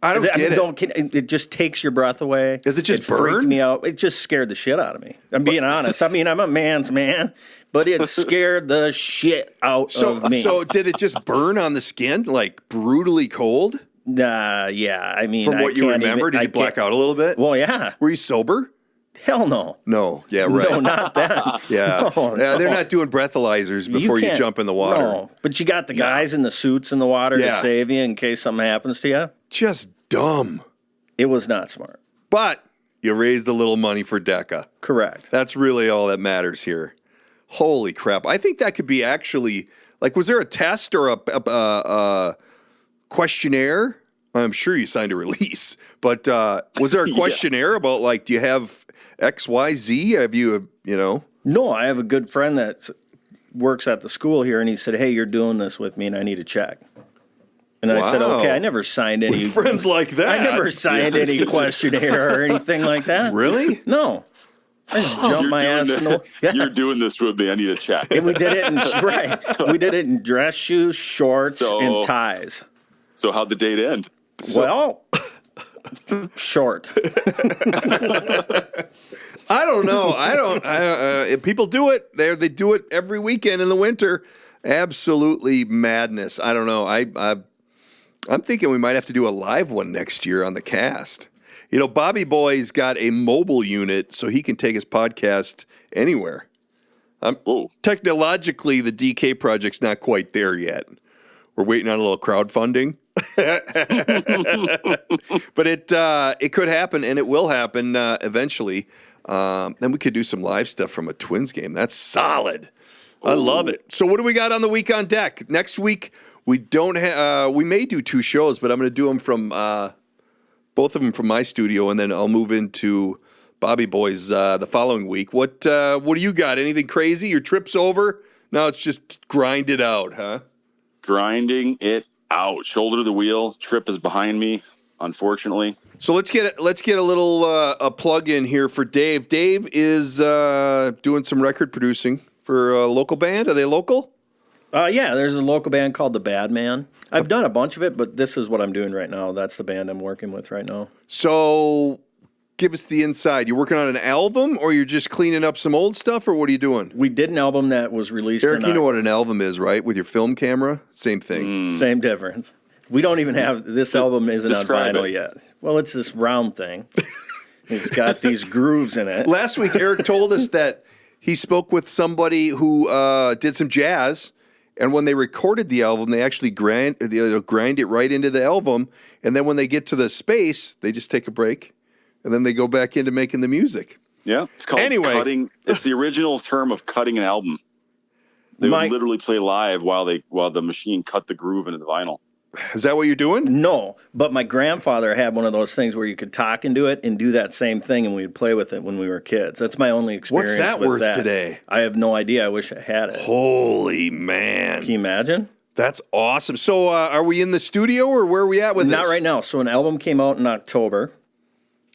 I don't get it.
It just takes your breath away.
Does it just
freaked
burn?
me out. It just scared the shit out of me. I'm being honest. I mean, I'm a man's man, but it scared the shit out of me.
So did it just burn on the skin, like brutally cold?
Yeah. I mean,
From what you remember, did you black out a little bit?
Well, yeah.
Were you sober?
Hell no.
No. Yeah, right.
No, not that.
Yeah.
No,
Yeah, they're
no.
not doing breathalyzers before you
can't-
jump in the water.
No, but you got the guys in the suits in the water to save you in case something happens to you.
Just dumb.
It was not smart.
But you raised a little money for DECA.
Correct.
That's really all that matters here. Holy crap. I think that could be actually, like, was there a test or a questionnaire? I'm sure you signed a release, but was there a questionnaire about, like, do you have X, Y, Z? Have you,
No, I have a good friend that works at the school here, and he said, hey, you're doing this with me, and I need a check. And I said, okay, I never signed any.
With friends like that.
I never signed any questionnaire or anything like that.
Really?
No. I just jumped my ass in the. Yeah.
You're doing this with me. I need a check.
And we did it in We did it in dress shoes, shorts, and ties.
So how'd the date end?
Well, short.
I don't know. If people do it, they do it every weekend in the winter. Absolutely madness. I don't know. I'm thinking we might have to do a live one next year on the cast. Bobby Boy's got a mobile unit, so he can take his podcast anywhere. Technologically, the DK Project's not quite there yet. We're waiting on a little crowdfunding. But it could happen, and it will happen eventually. Then we could do some live stuff from a Twins game. That's solid. I love it. So what do we got on the week on deck? Next week, we don't have. We may do 2 shows, but I'm going to do them from both of them from my studio, and then I'll move into Bobby Boy's the following week. What do you got? Anything crazy? Your trip's over? No, it's just grind it out, huh?
Grinding it out. Shoulder to the wheel. Trip is behind me, unfortunately.
So let's get a little a plug in here for Dave. Dave is doing some record producing for a local band. Are they local?
Yeah, there's a local band called The Bad Man. I've done a bunch of it, but this is what I'm doing right now. That's the band I'm working with right now.
So give us the inside. You're working on an album, or you're just cleaning up some old stuff, or what are you doing?
We did an album that was released.
Eric, you know what an album is, right? With your film camera? Same thing.
Same difference. We don't even have, this album isn't on
Describe
vinyl
it.
yet. Well, it's this round thing. It's got these grooves in it.
Last week, Eric told us that he spoke with somebody who did some jazz, and when they recorded the album, they actually grind it right into the album, and then when they get to the space, they just take a break, and then they go back into making the music.
Yeah, it's called cutting. It's the original term of cutting an album. They would literally play live while the machine cut the groove into the vinyl.
Is that what you're doing?
No, but my grandfather had one of those things where you could talk into it and do that same thing, and we'd play with it when we were kids. That's my only experience.
What's that
with
worth
that.
today?
I have no idea. I wish I had it.
Holy man.
Can you imagine?
That's awesome. So are we in the studio, or where are we at with this?
Not right now. So an album came out in October.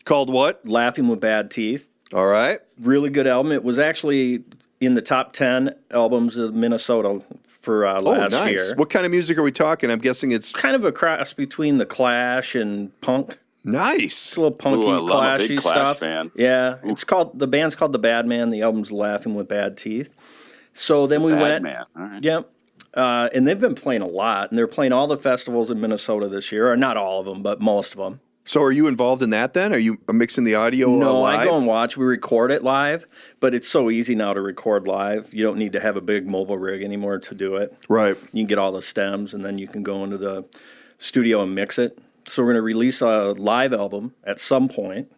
Called what?
Laughing with Bad Teeth.
All right.
Really good album. It was actually in the top 10 albums of Minnesota for last year.
What kind of music are we talking? I'm guessing it's
kind of a cross between the Clash and punk.
Nice.
It's a little punky,
Ooh, I'm a big
clashy
Clash
stuff.
fan.
Yeah, the band's called The Bad Man. The album's Laughing with Bad Teeth. So then we
Bad
went.
Man. All right.
Yep. And they've been playing a lot, and they're playing all the festivals in Minnesota this year, or not all of them, but most of them.
So are you involved in that then? Are you mixing the audio live?
I go and watch. We record it live, but it's so easy now to record live. You don't need to have a big mobile rig anymore to do it.
Right.
You can get all the stems, and then you can go into the studio and mix it. So we're going to release a live album at some point.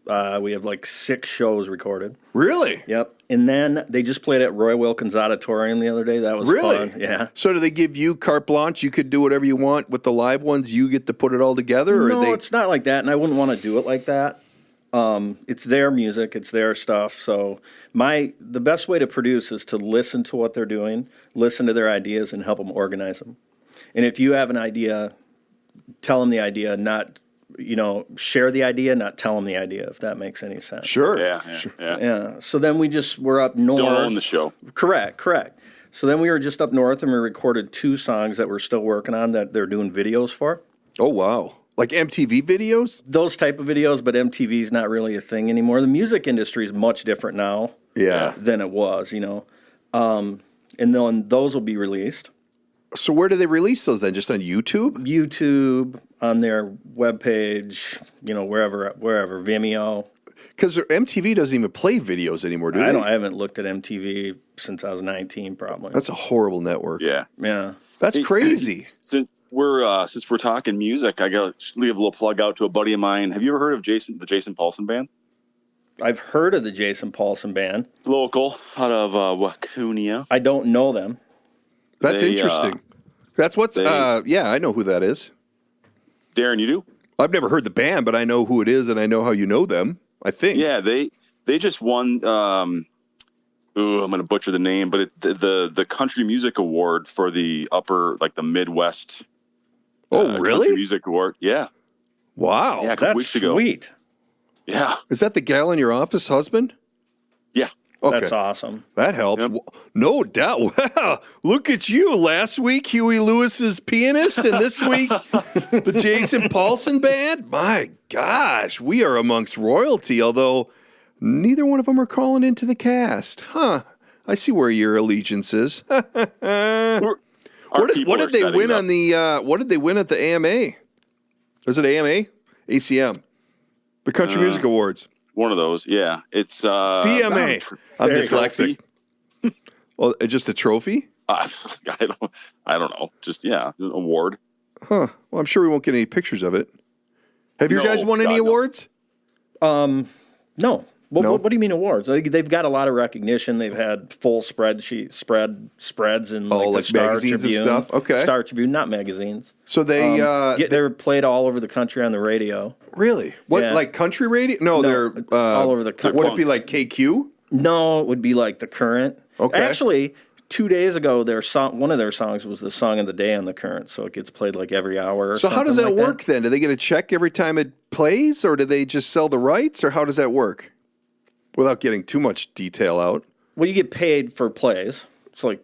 We have like 6 shows recorded.
Really?
Yep. And then they just played at Roy Wilkins Auditorium the other day. That was fun. Yeah.
So do they give you carte blanche? You could do whatever you want with the live ones. You get to put it all together? Or
No,
they...
it's not like that, and I wouldn't want to do it like that. It's their music. It's their stuff. So the best way to produce is to listen to what they're doing, listen to their ideas, and help them organize them. And if you have an idea, tell them the idea, not... share the idea, not tell them the idea, if that makes any sense.
Sure.
Yeah.
So then we're up north.
Don't own the show.
Correct. So then we were just up north, and we recorded 2 songs that we're still working on that they're doing videos for.
Oh, wow. Like MTV videos?
Those type of videos, but MTV is not really a thing anymore. The music industry is much different now than it was, and then those will be released.
So where do they release those then? Just on YouTube?
YouTube, on their webpage, wherever, Vimeo.
Because MTV doesn't even play videos anymore, do they?
I haven't looked at MTV since I was 19, probably.
That's a horrible network.
Yeah.
That's crazy.
Since we're talking music, I got to leave a little plug out to a buddy of mine. Have you ever heard of the Jason Paulson Band?
I've heard of the Jason Paulson Band.
Local, out of Waconia.
I don't know them.
That's interesting. That's what's, I know who that is.
Darren, you do?
I've never heard the band, but I know who it is, and I know how you know them, I think.
Yeah, they just won, I'm going to butcher the name, but the Country Music Award for the the Midwest.
Oh, really?
Country Music Award, yeah.
Wow.
Yeah, a couple weeks ago.
Sweet.
Yeah.
Is that the gal in your office husband?
Yeah.
Okay.
That's awesome.
That helps. Yep. No doubt. Wow. Look at you. Last week, Huey Lewis's pianist, and this week, the Jason Paulson Band. My gosh, we are amongst royalty, although neither one of them are calling into the cast. Huh. I see where your allegiance is. What did they win on the what did they win at the AMA? Was it AMA? ACM. The Country Music Awards.
One of those, yeah. It's
CMA. I'm dyslexic. Well, just a trophy?
I don't know. Just an award.
Huh. Well, I'm sure we won't get any pictures of it. Have you guys won any awards?
No. Well,
No?
What do you mean awards? They've got a lot of recognition. They've had full spreads in the Star
magazines
Tribune,
and stuff. Okay,
Star Tribune, not magazines.
So
they're played all over the country on the radio.
Really? What, like country radio? No, they're
all over the country.
Would it be like KQ?
No, it would be like The Current.
Okay.
Actually, 2 days ago, one of their songs was the song of the day on The Current, so it gets played like every hour or
So
something.
how does that
like
work then? Do they get a check every time it plays, or do they just sell the rights, or how does that work? Without getting too much detail out.
Well, you get paid for plays. It's like,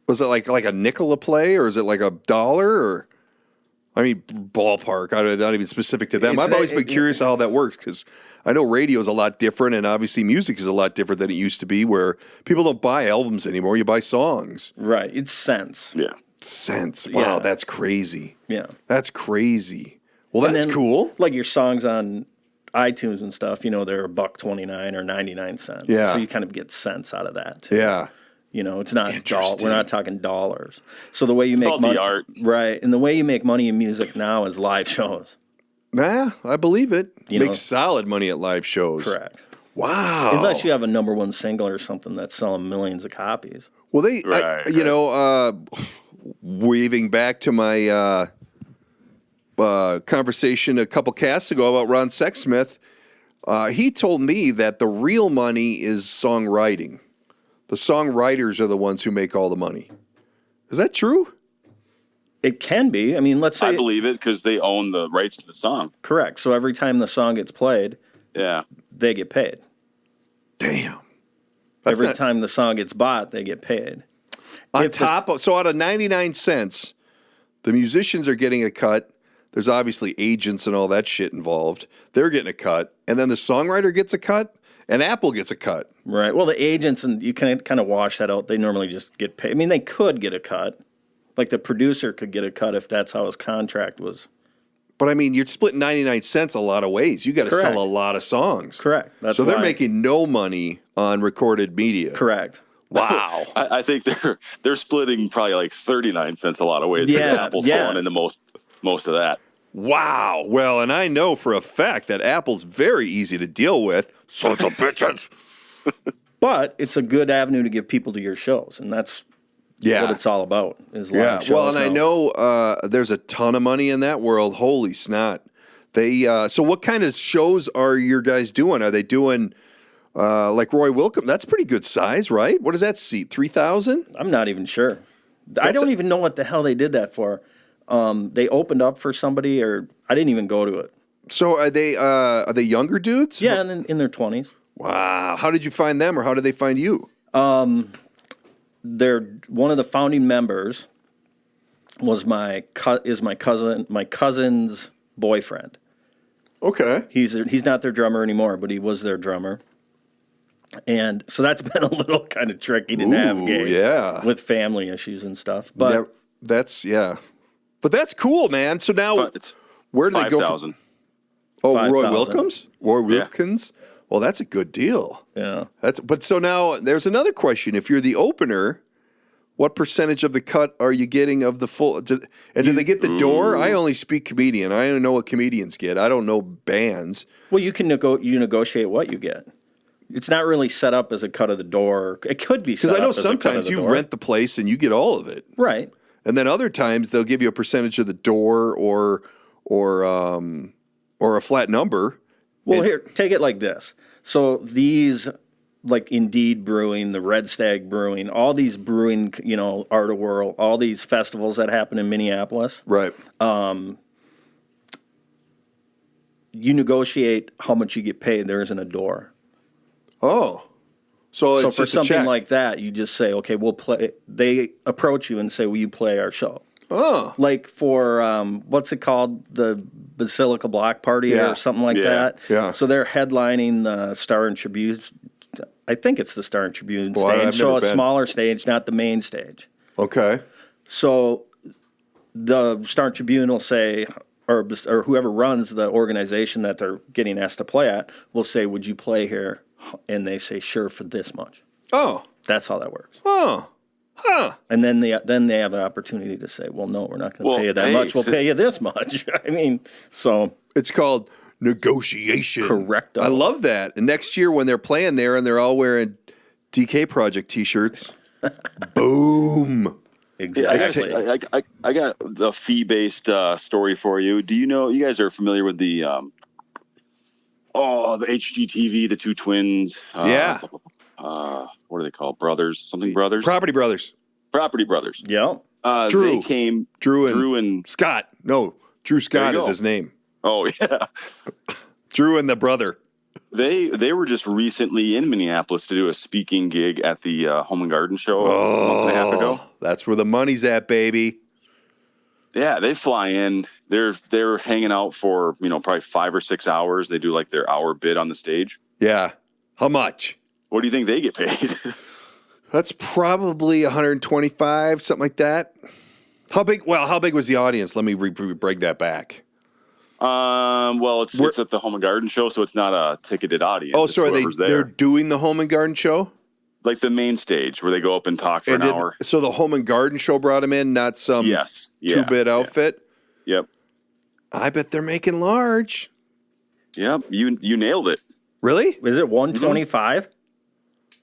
was it like a nickel a play, or is it like $1, or? I mean, ballpark. I'm not even specific to them. I've always been curious how that works, because I know radio is a lot different, and obviously music is a lot different than it used to be, where people don't buy albums anymore. You buy songs.
Right. It's cents.
Yeah.
Cents. Wow,
Yeah.
that's crazy.
Yeah.
That's crazy. Well, that's cool.
Like your songs on iTunes and stuff, they're $1.29 or 99 cents.
Yeah.
So you kind of get cents out of that too.
Yeah.
It's not we're not talking dollars. So the way you make
about
money,
the art.
right? And the way you make money in music now is live shows.
Nah, I believe it. Makes solid money at live shows.
Correct.
Wow.
Unless you have a #1 single or something that's selling millions of copies.
Well, weaving back to my conversation a couple casts ago about Ron Sexsmith, he told me that the real money is songwriting. The songwriters are the ones who make all the money. Is that true?
It can be. I mean, let's say...
I believe it because they own the rights to the song.
Correct. So every time the song gets played, they get paid.
Damn.
Every time the song gets bought, they get paid.
So out of 99 cents, the musicians are getting a cut. There's obviously agents and all that shit involved. They're getting a cut. And then the songwriter gets a cut, and Apple gets a cut.
Right. Well, the agents, and you can kind of wash that out. They normally just get paid. I mean, they could get a cut. Like the producer could get a cut if that's how his contract was.
But I mean, you're splitting 99 cents a lot of ways. You got to sell a lot of songs.
Correct.
So they're making no money on recorded media.
Correct.
Wow.
I think they're splitting probably like 39 cents a lot of ways.
Yeah.
Apple's falling into most of that.
Wow. Well, and I know for a fact that Apple's very easy to deal with. Sons of bitches.
But it's a good avenue to get people to your shows, and that's what it's all about, is live shows.
Well, and I know there's a ton of money in that world. Holy snot. So what kind of shows are your guys doing? Are they doing like Roy Wilkham? That's pretty good size, right? What does that seat? 3,000?
I'm not even sure. I don't even know what the hell they did that for. They opened up for somebody, or I didn't even go to it.
So are they younger dudes?
Yeah, in their 20s.
Wow. How did you find them, or how did they find you?
They're one of the founding members was my cousin's boyfriend.
Okay.
He's not their drummer anymore, but he was their drummer. And so that's been a little kind of tricky to navigate with family issues and stuff. But
that's But that's cool, man. So now where do they go?
5,000.
Oh,
5,000.
Roy Wilkins? Roy Wilkins? Well, that's a good deal.
Yeah.
But so now there's another question. If you're the opener, what percentage of the cut are you getting of the full? Do they get the door? I only speak comedian. I don't know what comedians get. I don't know bands.
Well, you can negotiate what you get. It's not really set up as a cut of the door. It could be set up as a cut of the door. Because I know sometimes you rent the place and you get all of it. Right.
And then other times they'll give you a percentage of the door or a flat number.
Well, here, take it like this. So these, like Indeed Brewing, the Red Stag Brewing, all these brewing, Art of Whirl, all these festivals that happen in Minneapolis.
Right.
You negotiate how much you get paid. There isn't a door.
Oh. So it's
for
just
something
a check.
like that, you just say, okay, we'll play. They approach you and say, will you play our show?
Oh.
Like for, what's it called? The Basilica Block Party or something like that.
Yeah.
So they're headlining the Star and Tribune. I think it's the Star and Tribune
Well,
stage.
I've
So
never
a
been.
smaller stage, not the main stage.
Okay.
So the Star and Tribune will say, or whoever runs the organization that they're getting asked to play at will say, would you play here? And they say, sure, for this much.
Oh.
That's how that works.
Oh. Huh.
And then they have an opportunity to say, well, no, we're not going to pay you that much. We'll pay you this much. I mean, so.
It's called negotiation.
Correcto.
I love that. And next year when they're playing there and they're all wearing DK Project T-shirts, boom.
Exactly.
I got the fee-based story for you. Do you know, you guys are familiar with the HGTV, the two twins?
Yeah.
What are they called? Brothers? Something Brothers?
Property Brothers.
Property Brothers.
Yeah.
Drew.
They came.
Drew and Scott. No, Drew Scott is his name.
Oh, yeah.
Drew and the brother.
They were just recently in Minneapolis to do a speaking gig at the Home and Garden Show a month and a half ago.
That's where the money's at, baby.
Yeah, they fly in. They're hanging out for, probably 5 or 6 hours. They do like their hour bid on the stage.
Yeah. How much?
What do you think they get paid?
That's probably 125, something like that. How big was the audience? Let me break that back.
Well, it's at the Home and Garden Show, so it's not a ticketed audience.
Oh, so they're doing the Home and Garden Show?
Like the main stage where they go up and talk for an hour.
So the Home and Garden Show brought him in, not some two-bit outfit?
Yeah. Yep.
I bet they're making large.
Yep. You nailed it.
Really?
Is it 125?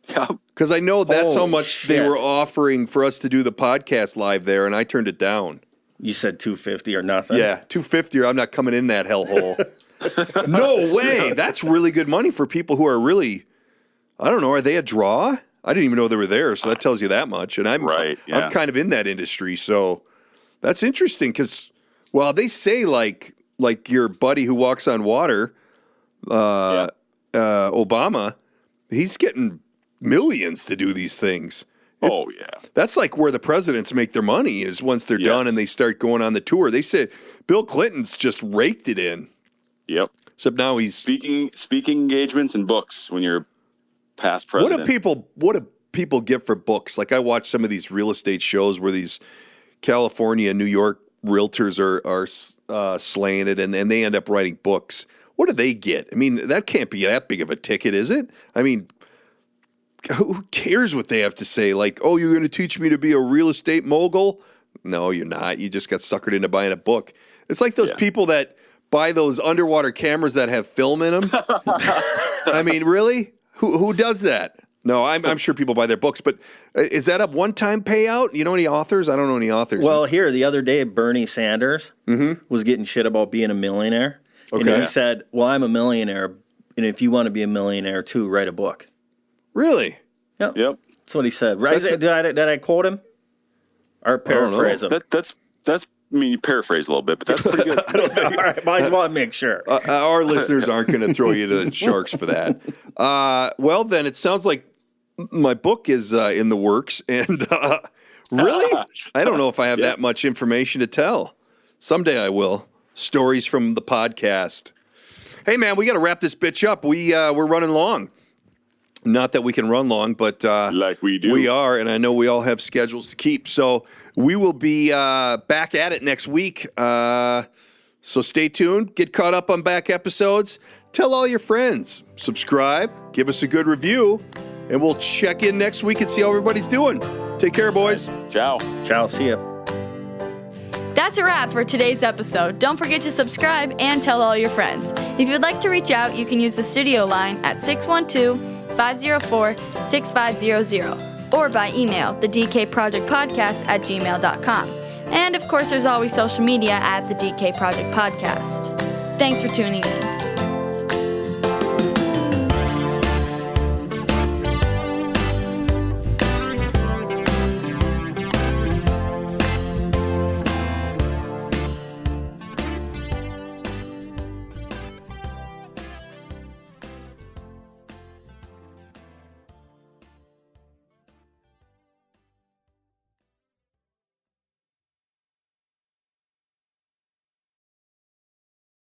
Yeah.
Because I know that's how
Holy
much they
shit.
were offering for us to do the podcast live there, and I turned it down.
You said 250 or nothing?
Yeah, 250 or I'm not coming in that hellhole. No way. That's really good money for people who are really, I don't know, are they a draw? I didn't even know they were there, so that tells you that much. And I'm kind of in that industry, so that's interesting because, well, they say like your buddy who walks on water, Obama, he's getting millions to do these things.
Oh, yeah.
That's like where the presidents make their money is once they're done and they start going on the tour. They said Bill Clinton's just raked it in.
Yep.
Except now he's
speaking engagements and books when you're past president.
What do people get for books? Like I watch some of these real estate shows where these California and New York realtors are slaying it and they end up writing books. What do they get? I mean, that can't be that big of a ticket, is it? I mean, who cares what they have to say? Like, oh, you're going to teach me to be a real estate mogul? No, you're not. You just got suckered into buying a book. It's like those people that buy those underwater cameras that have film in them. I mean, really? Who does that? No, I'm sure people buy their books, but is that a one-time payout? You know any authors? I don't know any authors.
Well, here, the other day, Bernie Sanders was getting shit about being a millionaire.
Okay.
And he said, well, I'm a millionaire, and if you want to be a millionaire too, write a book.
Really?
Yep.
That's
what he said. Right? Did I quote him? Or paraphrase him?
That's. I mean, you paraphrase a little bit, but that's pretty good.
All right, I just want to make sure.
Our listeners aren't going to throw you to the sharks for that. Well, then it sounds like my book is in the works, and really, I don't know if I have that much information to tell. Someday I will. stories from the podcast. Hey, man, we got to wrap this bitch up. We're running long. Not that we can run long, but
like we do.
We are, and I know we all have schedules to keep. So we will be back at it next week. So stay tuned. Get caught up on back episodes. Tell all your friends. Subscribe. Give us a good review. And we'll check in next week and see how everybody's doing. Take care, boys.
Ciao.
Ciao. See ya.
That's a wrap for today's episode. Don't forget to subscribe and tell all your friends. If you'd like to reach out, you can use the studio line at 612-504-6500 or by email, the DK Project Podcast at gmail.com. And of course, there's always social media at the DK Project Podcast. Thanks for tuning in.